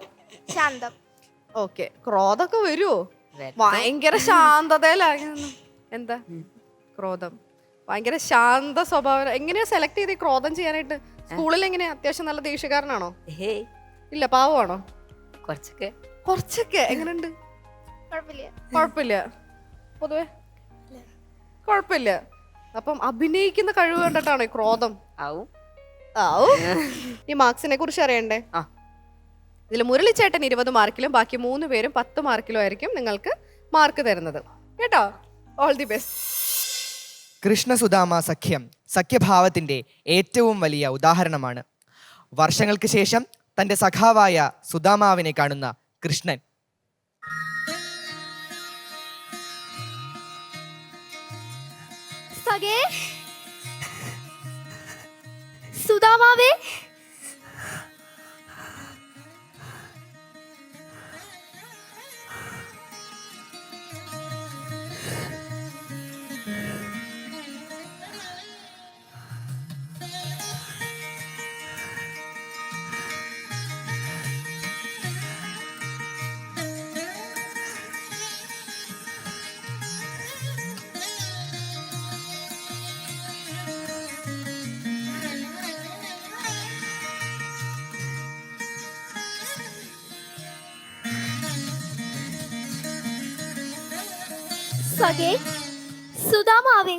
ശാന്തം.
ഓക്കെ. ക്രോധമൊക്കെ വരുമോ?
വരും.
ഭയങ്കര ശാന്തതയിലായിരുന്നു. എന്താ ക്രോധം? ഭയങ്കര ശാന്ത സ്വഭാവം. എങ്ങനെയാ സെലക്ട് ചെയ്ത് ക്രോധം ചെയ്യാനായിട്ട്? സ്കൂളിൽ എങ്ങനെയാ? അത്യാവശ്യം നല്ല ദേഷ്യക്കാരനാണോ?
ഹേയ്,
ഇല്ല, പാവമാണോ?
കുറച്ചൊക്കെ.
കുറച്ചൊക്കെ. എങ്ങനെയുണ്ട്?
കുഴപ്പമില്ല.
കുഴപ്പമില്ല. പൊതുവെ കുഴപ്പമില്ല. അപ്പം അഭിനയിക്കുന്ന കഴിവ് കണ്ടിട്ടാണോ ഈ ക്രോധം?
ആവും.
ഈ മാർക്സിനെ കുറിച്ച് അറിയണ്ടേ?
ആ.
ഇതിൽ മുരളിച്ചേട്ടൻ 20 മാർക്കിലും ബാക്കി 3 പേരും 10 മാർക്കിലും ആയിരിക്കും നിങ്ങൾക്ക് മാർക്ക് തരുന്നത്. കേട്ടോ? All the best.
കൃഷ്ണസുദാമ സഖ്യം സഖ്യഭാവത്തിൻ്റെ ഏറ്റവും വലിയ ഉദാഹരണമാണ്. വർഷങ്ങൾക്ക് ശേഷം തൻ്റെ സഖാവായ സുദാമാവിനെ കാണുന്ന കൃഷ്ണൻ.
സുദാമാവേ, സുദാമാവേ,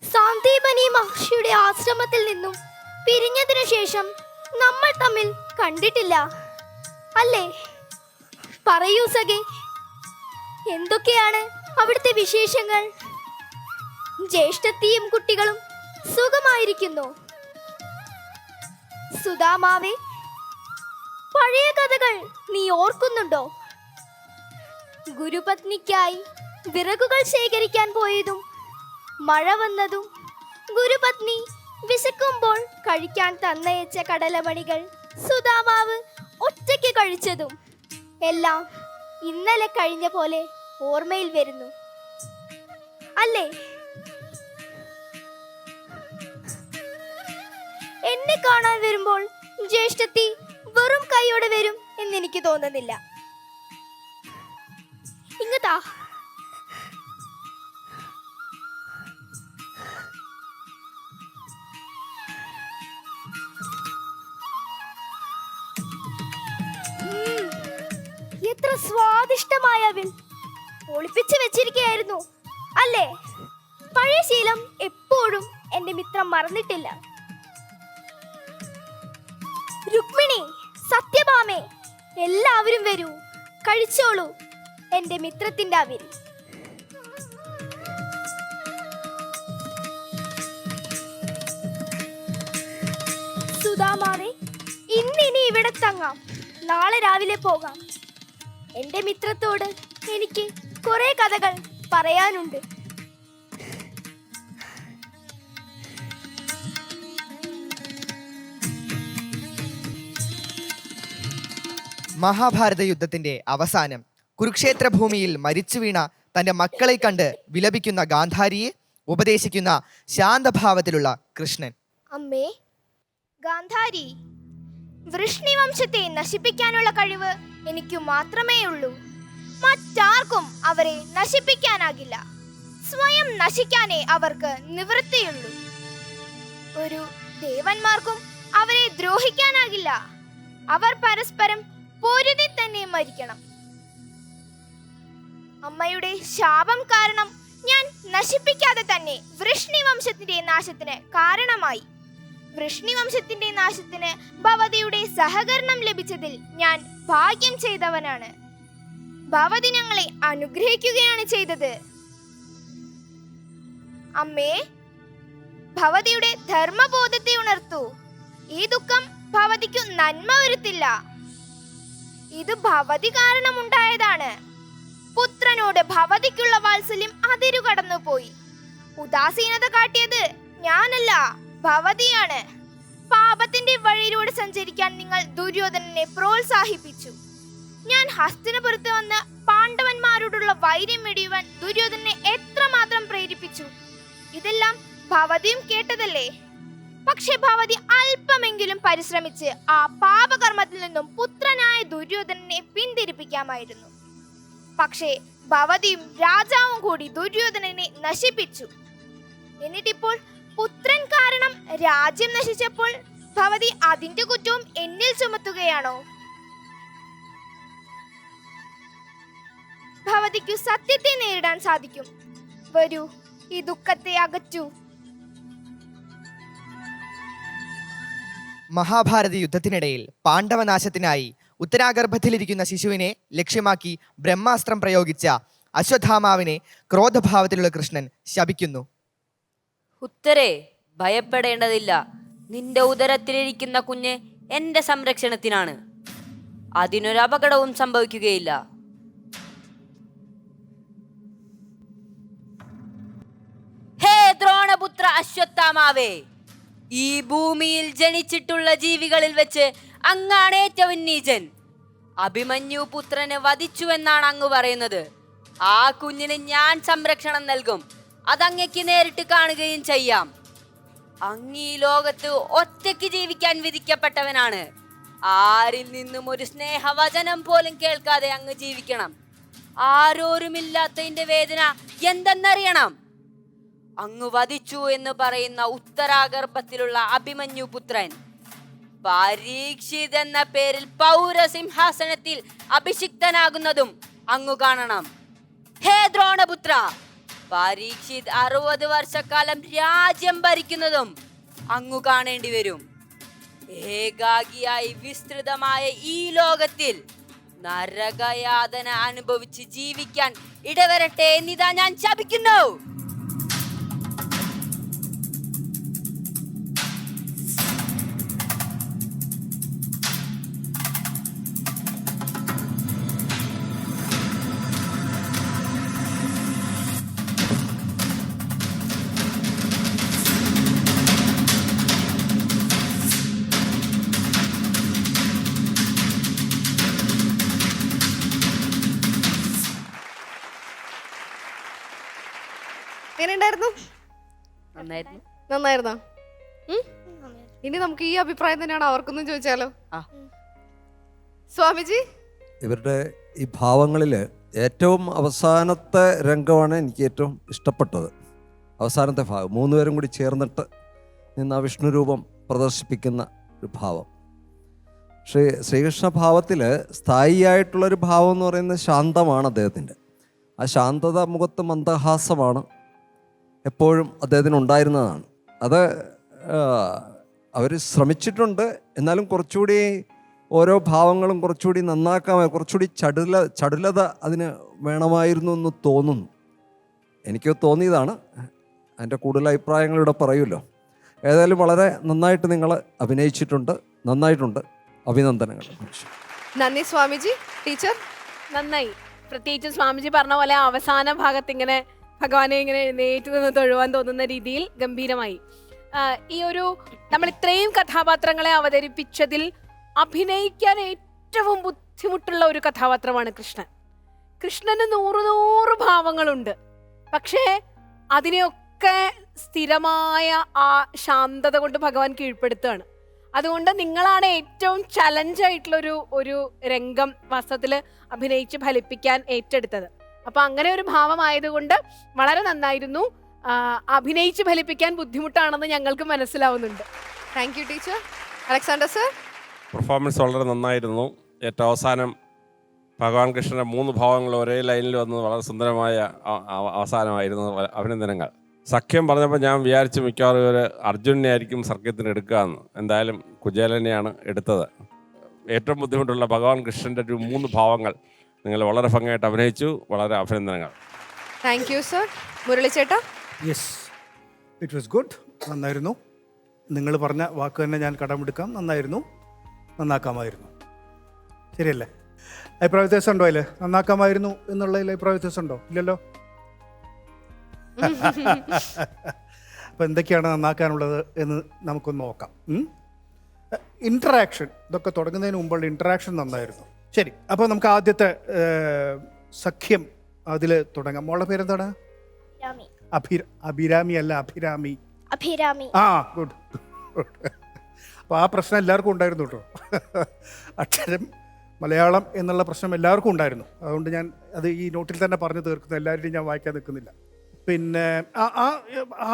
സാന്ദീപനി മഹർഷിയുടെ ആശ്രമത്തിൽ നിന്നും പിരിഞ്ഞതിനു ശേഷം നമ്മൾ തമ്മിൽ കണ്ടിട്ടില്ല അല്ലേ? പറയൂ സഖേ, എന്തൊക്കെയാണ് അവിടുത്തെ വിശേഷങ്ങൾ? ജ്യേഷ്ഠത്തിയും കുട്ടികളും സുഖമായിരിക്കുന്നു? സുദാമാവേ, പഴയ കഥകൾ നീ ഓർക്കുന്നുണ്ടോ? ഗുരുപത്നിക്കായി വിറകുകൾ ശേഖരിക്കാൻ പോയതും മഴ വന്നതും ഗുരുപത്നി വിശക്കുമ്പോൾ കഴിക്കാൻ തന്നയച്ച കടലമണികൾ സുദാമാവ് ഒറ്റയ്ക്ക് കഴിച്ചതും എല്ലാം ഇന്നലെ കഴിഞ്ഞ പോലെ ഓർമ്മയിൽ വരുന്നു അല്ലേ? എന്നെ കാണാൻ വരുമ്പോൾ ജ്യേഷ്ഠത്തി വെറും കൈയോടെ വരും എന്നെനിക്ക് തോന്നുന്നില്ല. ഇങ്ങത്താ. എത്ര സ്വാദിഷ്ടമായ അവിൽ ഒളിപ്പിച്ചു വെച്ചിരിക്കുകയായിരുന്നു അല്ലേ? പഴയ ശീലം എപ്പോഴും എന്റെ മിത്രം മറന്നിട്ടില്ല. രുക്മിണി, സത്യഭാമേ, എല്ലാവരും വരൂ, കഴിച്ചോളൂ എന്റെ മിത്രത്തിന്റെ അവിൽ. സുദാമാവേ, ഇന്നിനി ഇവിടെ തങ്ങാം, നാളെ രാവിലെ പോകാം. എന്റെ മിത്രത്തോട് എനിക്ക് കുറെ കഥകൾ പറയാനുണ്ട്.
മഹാഭാരത യുദ്ധത്തിന്റെ അവസാനം കുരുക്ഷേത്ര ഭൂമിയിൽ മരിച്ചു വീണ തൻ്റെ മക്കളെ കണ്ട് വിലപിക്കുന്ന ഗാന്ധാരിയെ ഉപദേശിക്കുന്ന ശാന്തഭാവത്തിലുള്ള കൃഷ്ണൻ.
അമ്മേ ഗാന്ധാരി, വൃഷ്ണിവംശത്തെ നശിപ്പിക്കാനുള്ള കഴിവ് എനിക്ക് മാത്രമേ ഉള്ളൂ. മറ്റാർക്കും അവരെ നശിപ്പിക്കാനാകില്ല. സ്വയം നശിക്കാനേ അവർക്ക് നിവൃത്തിയുള്ളൂ. ഒരു ദേവന്മാർക്കും അവരെ ദ്രോഹിക്കാനാകില്ല. അവർ പരസ്പരം പൊരുതി തന്നെ മരിക്കണം. അമ്മയുടെ ശാപം കാരണം ഞാൻ നശിപ്പിക്കാതെ തന്നെ വൃഷ്ണിവംശത്തിന്റെ നാശത്തിന് കാരണമായി. വൃഷ്ണിവംശത്തിന്റെ നാശത്തിന് ഭവതിയുടെ സഹകരണം ലഭിച്ചതിൽ ഞാൻ ഭാഗ്യം ചെയ്തവനാണ്. ഭവതി ഞങ്ങളെ അനുഗ്രഹിക്കുകയാണ് ചെയ്തത്. അമ്മേ, ഭവതിയുടെ ധർമ്മബോധത്തെ ഉണർത്തൂ. ഈ ദുഃഖം ഭവതിക്കു നന്മ വരുത്തില്ല. ഇത് ഭവതി കാരണമുണ്ടായതാണ്.
പുത്രനോട് ഭവതിക്കുള്ള വാത്സല്യം അതിരു കടന്നുപോയി. ഉദാസീനത കാട്ടിയത് ഞാനല്ല, ഭവതിയാണ്. പാപത്തിന്റെ വഴിയിലൂടെ സഞ്ചരിക്കാൻ നിങ്ങൾ ദുര്യോധനനെ പ്രോത്സാഹിപ്പിച്ചു. ഞാൻ ഹസ്തിനപുരത്ത് വന്ന് പാണ്ഡവന്മാരോടുള്ള വൈര്യം വെടിയുവാൻ ദുര്യോധനെ എത്രമാത്രം പ്രേരിപ്പിച്ചു. ഇതെല്ലാം ഭവതിയും കേട്ടതല്ലേ? പക്ഷെ ഭവതി അല്പമെങ്കിലും പരിശ്രമിച്ച് ആ പാപകർമ്മത്തിൽ നിന്നും പുത്രനായ ദുര്യോധനനെ പിന്തിരിപ്പിക്കാമായിരുന്നു. പക്ഷേ ഭവതിയും രാജാവും കൂടി ദുര്യോധനനെ നശിപ്പിച്ചു. എന്നിട്ടിപ്പോൾ പുത്രൻ കാരണം രാജ്യം നശിച്ചപ്പോൾ ഭവതി അതിന്റെ കുറ്റവും എന്നിൽ ചുമത്തുകയാണോ? ഭവതിക്കു സത്യത്തെ നേരിടാൻ സാധിക്കും. വരൂ, ഈ ദുഃഖത്തെ അകറ്റൂ.
മഹാഭാരത യുദ്ധത്തിനിടയിൽ പാണ്ഡവനാശത്തിനായി ഉത്തരാഗർഭത്തിലിരിക്കുന്ന ശിശുവിനെ ലക്ഷ്യമാക്കി ബ്രഹ്മാസ്ത്രം പ്രയോഗിച്ച അശ്വത്ഥാമാവിനെ ക്രോധഭാവത്തിലുള്ള കൃഷ്ണൻ ശപിക്കുന്നു.
ഉത്തരേ, ഭയപ്പെടേണ്ടതില്ല. നിന്റെ ഉദരത്തിലിരിക്കുന്ന കുഞ്ഞ് എന്റെ സംരക്ഷണത്തിനാണ്. അതിനൊരു അപകടവും സംഭവിക്കുകയില്ല. ഹേ ദ്രോണപുത്ര അശ്വത്ഥാമാവേ, ഈ ഭൂമിയിൽ ജനിച്ചിട്ടുള്ള ജീവികളിൽ വെച്ച് അങ്ങാണ് ഏറ്റവും നീചൻ. അഭിമന്യു പുത്രനെ വധിച്ചുവെന്നാണ് അങ്ങ് പറയുന്നത്. ആ കുഞ്ഞിന് ഞാൻ സംരക്ഷണം നൽകും. അതങ്ങയ്ക്ക് നേരിട്ട് കാണുകയും ചെയ്യാം. അങ്ങ് ഈ ലോകത്ത് ഒറ്റയ്ക്ക് ജീവിക്കാൻ വിധിക്കപ്പെട്ടവനാണ്. ആരിൽ നിന്നും ഒരു സ്നേഹവചനം പോലും കേൾക്കാതെ അങ്ങ് ജീവിക്കണം. ആരോരുമില്ലാത്തതിന്റെ വേദന എന്തെന്നറിയണം. അങ്ങ് വധിച്ചു എന്ന് പറയുന്ന ഉത്തരാഗർഭത്തിലുള്ള അഭിമന്യു പുത്രൻ പരീക്ഷിത് എന്ന പേരിൽ പൗരസിംഹാസനത്തിൽ അഭിഷിക്തനാകുന്നതും അങ്ങു കാണണം. ഹേ ദ്രോണപുത്ര, പരീക്ഷിത് 60 വർഷക്കാലം രാജ്യം ഭരിക്കുന്നതും അങ്ങു കാണേണ്ടി വരും. ഏകാഗിയായി വിസ്തൃതമായ ഈ ലോകത്തിൽ നരകയാതന അനുഭവിച്ച് ജീവിക്കാൻ ഇടവരട്ടെ എന്നിതാ ഞാൻ ശപിക്കുന്നു.
എങ്ങനെയുണ്ടായിരുന്നു?
നന്നായിരുന്നു.
നന്നായിരുന്നോ? ഇനി നമുക്ക് ഈ അഭിപ്രായം തന്നെയാണ് അവർക്കൊന്നും ചോദിച്ചാലോ?
ആ.
സ്വാമിജി,
ഇവരുടെ ഈ ഭാവങ്ങളിൽ ഏറ്റവും അവസാനത്തെ രംഗമാണ് എനിക്ക് ഏറ്റവും ഇഷ്ടപ്പെട്ടത്. അവസാനത്തെ ഭാഗം 3 പേരും കൂടി ചേർന്നിട്ട് നിന്ന് ആ വിഷ്ണു രൂപം പ്രദർശിപ്പിക്കുന്ന ഒരു ഭാവം. ശ്രീകൃഷ്ണ ഭാവത്തിൽ സ്ഥായിയായിട്ടുള്ളൊരു ഭാവം എന്ന് പറയുന്നത് ശാന്തമാണ് അദ്ദേഹത്തിൻ്റെ. ആ ശാന്തത, മുഖത്ത് മന്ദഹാസമാണ് എപ്പോഴും അദ്ദേഹത്തിന് ഉണ്ടായിരുന്നതാണ്. അത് അവർ ശ്രമിച്ചിട്ടുണ്ട്. എന്നാലും കുറച്ചുകൂടി ഓരോ ഭാവങ്ങളും കുറച്ചുകൂടി നന്നാക്കാൻ, കുറച്ചുകൂടി ചടുലത അതിന് വേണമായിരുന്നു എന്ന് തോന്നുന്നു. എനിക്ക് തോന്നിയതാണ്. അതിൻ്റെ കൂടുതൽ അഭിപ്രായങ്ങൾ ഇവിടെ പറയുമല്ലോ. ഏതായാലും വളരെ നന്നായിട്ട് നിങ്ങൾ അഭിനയിച്ചിട്ടുണ്ട്. നന്നായിട്ടുണ്ട്. അഭിനന്ദനങ്ങൾ.
നന്ദി സ്വാമിജി. ടീച്ചർ
നന്നായി. പ്രത്യേകിച്ച് സ്വാമിജി പറഞ്ഞ പോലെ അവസാന ഭാഗത്ത് ഇങ്ങനെ ഭഗവാനെ ഇങ്ങനെ എഴുന്നേറ്റ് നിന്ന് തൊഴുവാൻ തോന്നുന്ന രീതിയിൽ ഗംഭീരമായി. ഈ ഒരു നമ്മൾ ഇത്രയും കഥാപാത്രങ്ങളെ അവതരിപ്പിച്ചതിൽ അഭിനയിക്കാൻ ഏറ്റവും ബുദ്ധിമുട്ടുള്ള ഒരു കഥാപാത്രമാണ് കൃഷ്ണൻ. കൃഷ്ണന് 100 ഭാവങ്ങളുണ്ട്. പക്ഷേ അതിനെയൊക്കെ സ്ഥിരമായ ആ ശാന്തത കൊണ്ട് ഭഗവാൻ കീഴ്പ്പെടുത്തുകയാണ്. അതുകൊണ്ട് നിങ്ങളാണ് ഏറ്റവും ചലഞ്ചായിട്ടുള്ള ഒരു രംഗം വാസ്തവത്തിൽ അഭിനയിച്ച് ഫലിപ്പിക്കാൻ ഏറ്റെടുത്തത്. അപ്പൊ അങ്ങനെ ഒരു ഭാവമായതുകൊണ്ട് വളരെ നന്നായിരുന്നു. അഭിനയിച്ച് ഫലിപ്പിക്കാൻ ബുദ്ധിമുട്ടാണെന്ന് ഞങ്ങൾക്ക് മനസ്സിലാവുന്നുണ്ട്.
Thank you teacher. Alexander sir,
performance വളരെ നന്നായിരുന്നു. ഏറ്റവും അവസാനം ഭഗവാൻ കൃഷ്ണൻ്റെ 3 ഭാവങ്ങൾ ഒരേ ലൈനിൽ വന്നത് വളരെ സുന്ദരമായ അവസാനമായിരുന്നു. അഭിനന്ദനങ്ങൾ. സഖ്യം പറഞ്ഞപ്പോൾ ഞാൻ വിചാരിച്ചു മിക്കവാറും ഒരു അർജുനെ ആയിരിക്കും സഖ്യത്തിന് എടുക്കുകയെന്ന്. എന്തായാലും കുചേലനെയാണ് എടുത്തത്. ഏറ്റവും ബുദ്ധിമുട്ടുള്ള ഭഗവാൻ കൃഷ്ണൻ്റെ ഒരു 3 ഭാവങ്ങൾ നിങ്ങൾ വളരെ ഭംഗിയായിട്ട് അഭിനയിച്ചു. വളരെ അഭിനന്ദനങ്ങൾ.
Thank you sir. മുരളി ചേട്ടാ.
Yes, it was good. നന്നായിരുന്നു. നിങ്ങൾ പറഞ്ഞ വാക്ക് തന്നെ ഞാൻ കടമെടുക്കാം. നന്നായിരുന്നു. നന്നാക്കാമായിരുന്നു. ശരിയല്ലേ? അഭിപ്രായ വ്യത്യാസം ഉണ്ടോ അതിൽ? നന്നാക്കാമായിരുന്നു എന്നുള്ളതിൽ അഭിപ്രായ വ്യത്യാസം ഉണ്ടോ? ഇല്ലല്ലോ. അപ്പോൾ എന്തൊക്കെയാണ് നന്നാക്കാനുള്ളത് എന്ന് നമുക്കൊന്ന് നോക്കാം. ഇൻറ്ററാക്ഷൻ, ഇതൊക്കെ തുടങ്ങുന്നതിന് മുമ്പുള്ള ഇൻറ്ററാക്ഷൻ നന്നായിരുന്നു. ശരി, അപ്പോൾ നമുക്ക് ആദ്യത്തെ സഖ്യം അതിൽ തുടങ്ങാം. മോളുടെ പേരെന്താണ്? അഭിരാമി അല്ല, അഭിരാമി.
അഭിരാമി.
ആ, ഗുഡ്. അപ്പോൾ ആ പ്രശ്നം എല്ലാവർക്കും ഉണ്ടായിരുന്നു കേട്ടോ. അക്ഷരം മലയാളം എന്നുള്ള പ്രശ്നം എല്ലാവർക്കും ഉണ്ടായിരുന്നു. അതുകൊണ്ട് ഞാൻ അത് ഈ നോട്ടിൽ തന്നെ പറഞ്ഞു തീർക്കുന്നു, എല്ലാവരുടെയും ഞാൻ വായിക്കാൻ നിൽക്കുന്നില്ല. പിന്നെ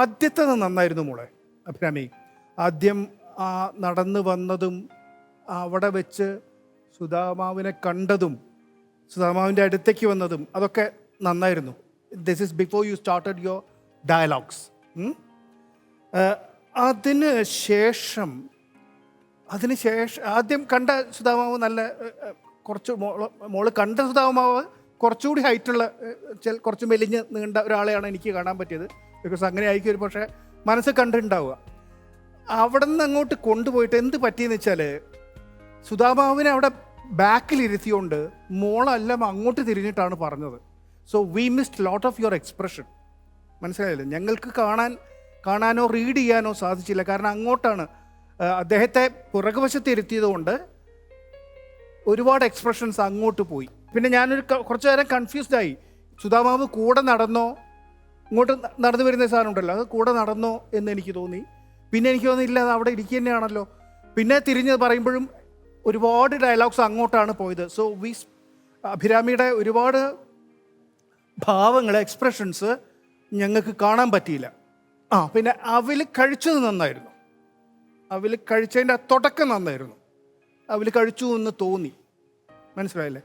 ആദ്യത്തെ നന്നായിരുന്നു മോളെ അഭിരാമി. ആദ്യം നടന്നു വന്നതും അവിടെ വെച്ച് സുധാമാവിനെ കണ്ടതും സുധാമാവിൻ്റെ അടുത്തേക്ക് വന്നതും അതൊക്കെ നന്നായിരുന്നു. This is before you started your dialogues. അതിന് ശേഷം ആദ്യം കണ്ട സുധാമാവ് നല്ല കുറച്ച് മോള് കണ്ട സുധാമാവ് കുറച്ചുകൂടി ഹൈറ്റുള്ള കുറച്ച് മെലിഞ്ഞ് നീണ്ട ഒരാളെയാണ് എനിക്ക് കാണാൻ പറ്റിയത്. ബിക്കോസ് അങ്ങനെ ആയിരിക്കും ഒരു പക്ഷേ മനസ്സ് കണ്ടിട്ടുണ്ടാവുക. അവിടെ നിന്ന് അങ്ങോട്ട് കൊണ്ടുപോയിട്ട് എന്ത് പറ്റിയെന്ന് വെച്ചാൽ സുധാമാവിനെ അവിടെ ബാക്കിലിരുത്തിയോണ്ട് മോളെല്ലാം അങ്ങോട്ട് തിരിഞ്ഞിട്ടാണ് പറഞ്ഞത്. So we missed lot of your expression. മനസ്സിലായില്ലേ? ഞങ്ങൾക്ക് കാണാനോ റീഡ് ചെയ്യാനോ സാധിച്ചില്ല. കാരണം അങ്ങോട്ടാണ് അദ്ദേഹത്തെ പുറകുവശത്ത് ഇരുത്തിയത് കൊണ്ട് ഒരുപാട് എക്സ്പ്രഷൻസ് അങ്ങോട്ട് പോയി. പിന്നെ ഞാനൊരു കുറച്ചു നേരം കൺഫ്യൂസ്ഡ് ആയി. സുധാമാവ് കൂടെ നടന്നോ, ഇങ്ങോട്ട് നടന്നു വരുന്ന സാധനം ഉണ്ടല്ലോ, അത് കൂടെ നടന്നോ എന്ന് എനിക്ക് തോന്നി. പിന്നെ എനിക്ക് തോന്നിയില്ല, അത് അവിടെ ഇരിക്കുക തന്നെയാണല്ലോ. പിന്നെ തിരിഞ്ഞ് പറയുമ്പോഴും ഒരുപാട് ഡയലോഗ്സ് അങ്ങോട്ടാണ് പോയത്. സോ അഭിരാമിയുടെ ഒരുപാട് ഭാവങ്ങൾ, എക്സ്പ്രഷൻസ് ഞങ്ങൾക്ക് കാണാൻ പറ്റിയില്ല. പിന്നെ അവിൽ കഴിച്ചത് നന്നായിരുന്നു. അവിൽ കഴിച്ചതിൻ്റെ തുടക്കം നന്നായിരുന്നു. അവിൽ കഴിച്ചു എന്ന് തോന്നി, മനസ്സിലായില്ലേ?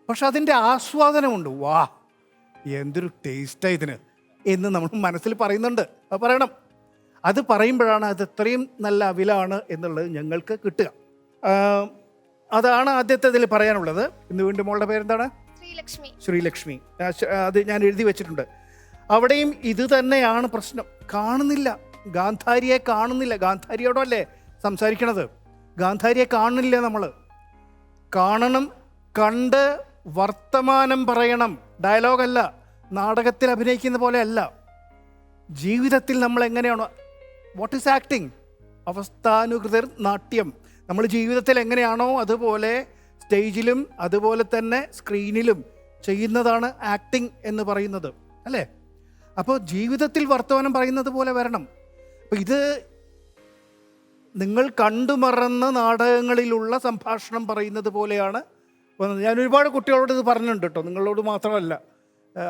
പക്ഷെ അതിൻ്റെ ആസ്വാദനമുണ്ട്. വാ, എന്തൊരു ടേസ്റ്റാണ് ഇതിന് എന്ന് നമ്മൾ മനസ്സിൽ പറയുന്നുണ്ട്. അത് പറയണം. അത് പറയുമ്പോഴാണ് അത് എത്രയും നല്ല അവിലാണ് എന്നുള്ളത് ഞങ്ങൾക്ക് കിട്ടുക. അതാണ് ആദ്യത്തെ ഇതിൽ പറയാനുള്ളത്. ഇന്ന് വീണ്ടും മോളുടെ പേരെന്താണ്? ശ്രീലക്ഷ്മി. അത് ഞാൻ എഴുതി വെച്ചിട്ടുണ്ട്. അവിടെയും ഇത് തന്നെയാണ് പ്രശ്നം. കാണുന്നില്ല, ഗാന്ധാരിയെ കാണുന്നില്ല. ഗാന്ധാരിയോടല്ലേ സംസാരിക്കണത്? ഗാന്ധാരിയെ കാണുന്നില്ല. നമ്മൾ കാണണം, കണ്ട് വർത്തമാനം പറയണം. ഡയലോഗല്ല, നാടകത്തിൽ അഭിനയിക്കുന്ന പോലെ അല്ല. ജീവിതത്തിൽ നമ്മൾ എങ്ങനെയാണോ, വാട്ട് ഈസ് ആക്ടിങ്? അവസ്ഥാനുകൃതർ നാട്യം. നമ്മൾ ജീവിതത്തിൽ എങ്ങനെയാണോ അതുപോലെ സ്റ്റേജിലും അതുപോലെ തന്നെ സ്ക്രീനിലും ചെയ്യുന്നതാണ് ആക്ടിങ് എന്ന് പറയുന്നത്, അല്ലേ? അപ്പോൾ ജീവിതത്തിൽ വർത്തമാനം പറയുന്നത് പോലെ വരണം. അപ്പോൾ ഇത് നിങ്ങൾ കണ്ടുമറന്ന നാടകങ്ങളിലുള്ള സംഭാഷണം പറയുന്നത് പോലെയാണ് വന്നത്. ഞാൻ ഒരുപാട് കുട്ടികളോട് ഇത് പറഞ്ഞിട്ടുണ്ട് കേട്ടോ, നിങ്ങളോട് മാത്രമല്ല,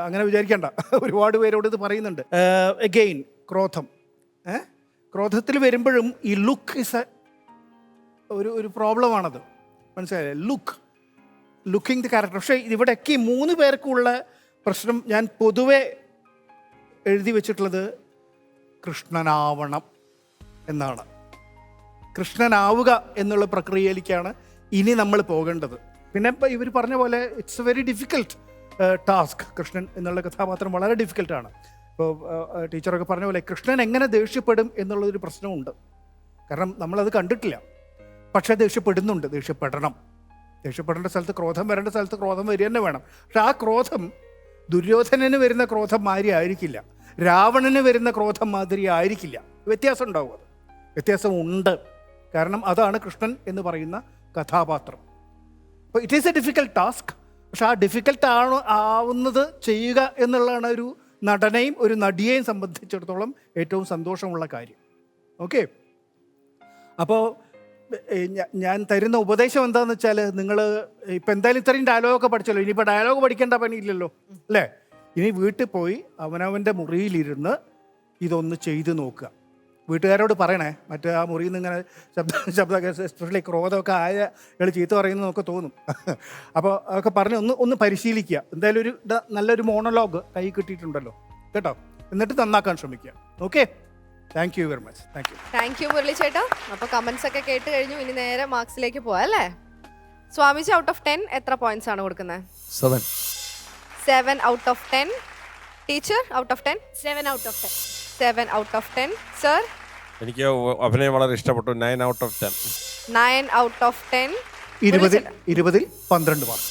അങ്ങനെ വിചാരിക്കേണ്ട, ഒരുപാട് പേരോട് ഇത് പറയുന്നുണ്ട്. എഗെയിൻ ക്രോധം. ക്രോധത്തിൽ വരുമ്പോഴും ഈ ലുക്ക് ഇസ് ഒരു പ്രോബ്ലമാണത്, മനസ്സിലായില്ലേ? Looking the character. പക്ഷേ ഇവിടെയൊക്കെ 3 പേർക്കുള്ള പ്രശ്നം ഞാൻ പൊതുവെ എഴുതി വെച്ചിട്ടുള്ളത് കൃഷ്ണനാവണം എന്നാണ്. കൃഷ്ണനാവുക എന്നുള്ള പ്രക്രിയയിലേക്കാണ് ഇനി നമ്മൾ പോകേണ്ടത്. പിന്നെ ഇപ്പം ഇവർ പറഞ്ഞ പോലെ it's A very difficult task. Krishnan എന്നുള്ള കഥാപാത്രം വളരെ ഡിഫിക്കൽട്ടാണ്. ഇപ്പോൾ ടീച്ചറൊക്കെ പറഞ്ഞ പോലെ കൃഷ്ണൻ എങ്ങനെ ദേഷ്യപ്പെടും എന്നുള്ളൊരു പ്രശ്നമുണ്ട്. കാരണം നമ്മളത് കണ്ടിട്ടില്ല. പക്ഷേ ദേഷ്യപ്പെടുന്നുണ്ട്. ദേഷ്യപ്പെടേണ്ട സ്ഥലത്ത് ക്രോധം വരേണ്ട സ്ഥലത്ത് ക്രോധം വരിക തന്നെ വേണം. പക്ഷെ ആ ക്രോധം ദുര്യോധനന് വരുന്ന ക്രോധം മാതിരി ആയിരിക്കില്ല, രാവണന് വരുന്ന ക്രോധം മാതിരി ആയിരിക്കില്ല. വ്യത്യാസം ഉണ്ടാവും. അത് വ്യത്യാസമുണ്ട്. കാരണം അതാണ് കൃഷ്ണൻ എന്ന് പറയുന്ന കഥാപാത്രം. അപ്പോൾ it is A difficult task. പക്ഷെ ആ ഡിഫിക്കൽട്ട് ആവുന്നത് ചെയ്യുക എന്നുള്ളതാണ് ഒരു നടനെയും ഒരു നടിയെയും സംബന്ധിച്ചിടത്തോളം ഏറ്റവും സന്തോഷമുള്ള കാര്യം. ഓക്കെ, അപ്പോൾ ഞാൻ തരുന്ന ഉപദേശം എന്താണെന്ന് വെച്ചാൽ, നിങ്ങൾ ഇപ്പം എന്തായാലും ഇത്രയും ഡയലോഗൊക്കെ പഠിച്ചല്ലോ, ഇനിയിപ്പോൾ ഡയലോഗ് പഠിക്കേണ്ട പണിയില്ലല്ലോ, അല്ലേ? ഇനി വീട്ടിൽ പോയി അവനവൻ്റെ മുറിയിലിരുന്ന് ഇതൊന്ന് ചെയ്ത് നോക്കുക. വീട്ടുകാരോട് പറയണേ. മറ്റേ ആ മുറിയിൽ നിന്ന് ഇങ്ങനെ ശബ്ദമൊക്കെ എസ്പെഷ്യലി ക്രോധമൊക്കെ ആയ ചീത്ത പറയുന്നത് നമുക്ക് തോന്നും. അപ്പോൾ അതൊക്കെ പറഞ്ഞ് ഒന്ന് പരിശീലിക്കുക. എന്തായാലും ഒരു നല്ലൊരു മോണോലോഗ് കൈ കിട്ടിയിട്ടുണ്ടല്ലോ കേട്ടോ. എന്നിട്ട് നന്നാക്കാൻ ശ്രമിക്കുക. Okay, thank you very much.
Thank you Murali ചേട്ടാ. അപ്പോൾ കമൻസ് ഒക്കെ കേട്ട് കഴിഞ്ഞു. ഇനി നേരെ മാർക്സിലേക്ക് പോവാം, അല്ലേ? സ്വാമിജി ഔട്ട് ഓഫ് 10 എത്ര പോയിന്റ്സ് ആണ് കൊടുക്കുന്നത്? 7 out of 10. Teacher out of 10?
7 out of 10.
7 out of 10. Sir?
എനിക്ക് അഭിനയം വളരെ ഇഷ്ടപ്പെട്ടു. 9 out of 10.
9 out of 10.
20-ൽ 12 mark.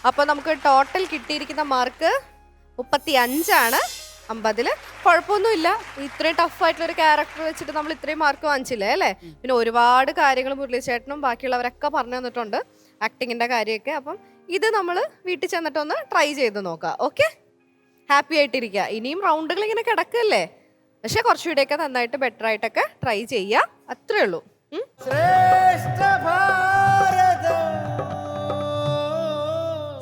അപ്പോൾ നമുക്ക് ടോട്ടൽ കിട്ടിയിരിക്കുന്ന മാർക്ക് 35 50-ല്. കുഴപ്പമൊന്നുമില്ല, ഇത്രയും ടഫായിട്ടുള്ളൊരു ക്യാരക്ടർ വെച്ചിട്ട് നമ്മൾ ഇത്രയും മാർക്ക് വാങ്ങിച്ചില്ലേ അല്ലേ. പിന്നെ ഒരുപാട് കാര്യങ്ങൾ മുരളീചേട്ടനും ബാക്കിയുള്ളവരൊക്കെ പറഞ്ഞു തന്നിട്ടുണ്ട്, ആക്ടിങ്ങിൻ്റെ കാര്യമൊക്കെ. അപ്പം ഇത് നമ്മൾ വീട്ടിൽ ചെന്നിട്ടൊന്ന് ട്രൈ ചെയ്ത് നോക്കാം. ഓക്കെ, ഹാപ്പി ആയിട്ടിരിക്കുക. ഇനിയും റൗണ്ടുകൾ ഇങ്ങനെ കിടക്കല്ലേ, പക്ഷെ കുറച്ചുകൂടെയൊക്കെ നന്നായിട്ട് ബെറ്റർ ആയിട്ടൊക്കെ ട്രൈ ചെയ്യുക, അത്രേ ഉള്ളൂ.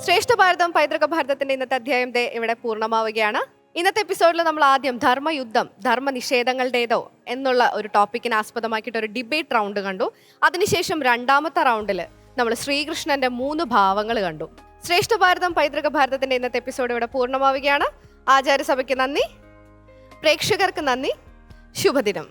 ശ്രേഷ്ഠ ഭാരതം പൈതൃക ഭാരതത്തിന്റെ ഇന്നത്തെ അധ്യായം ഇവിടെ പൂർണ്ണമാവുകയാണ്. ഇന്നത്തെ എപ്പിസോഡിൽ നമ്മൾ ആദ്യം ധർമ്മയുദ്ധം, ധർമ്മനിഷേധങ്ങളുടേതോ എന്നുള്ള ഒരു ടോപ്പിക്കിനെ ആസ്പദമാക്കിയിട്ട് ഒരു ഡിബേറ്റ് റൗണ്ട് കണ്ടു. അതിനുശേഷം രണ്ടാമത്തെ റൗണ്ടിൽ നമ്മൾ ശ്രീകൃഷ്ണന്റെ 3 ഭാവങ്ങൾ കണ്ടു. ശ്രേഷ്ഠ ഭാരതം പൈതൃക ഭാരതത്തിന്റെ ഇന്നത്തെ എപ്പിസോഡ് ഇവിടെ പൂർണ്ണമാവുകയാണ്. ആചാര്യസഭയ്ക്ക് നന്ദി, പ്രേക്ഷകർക്ക് നന്ദി, ശുഭദിനം.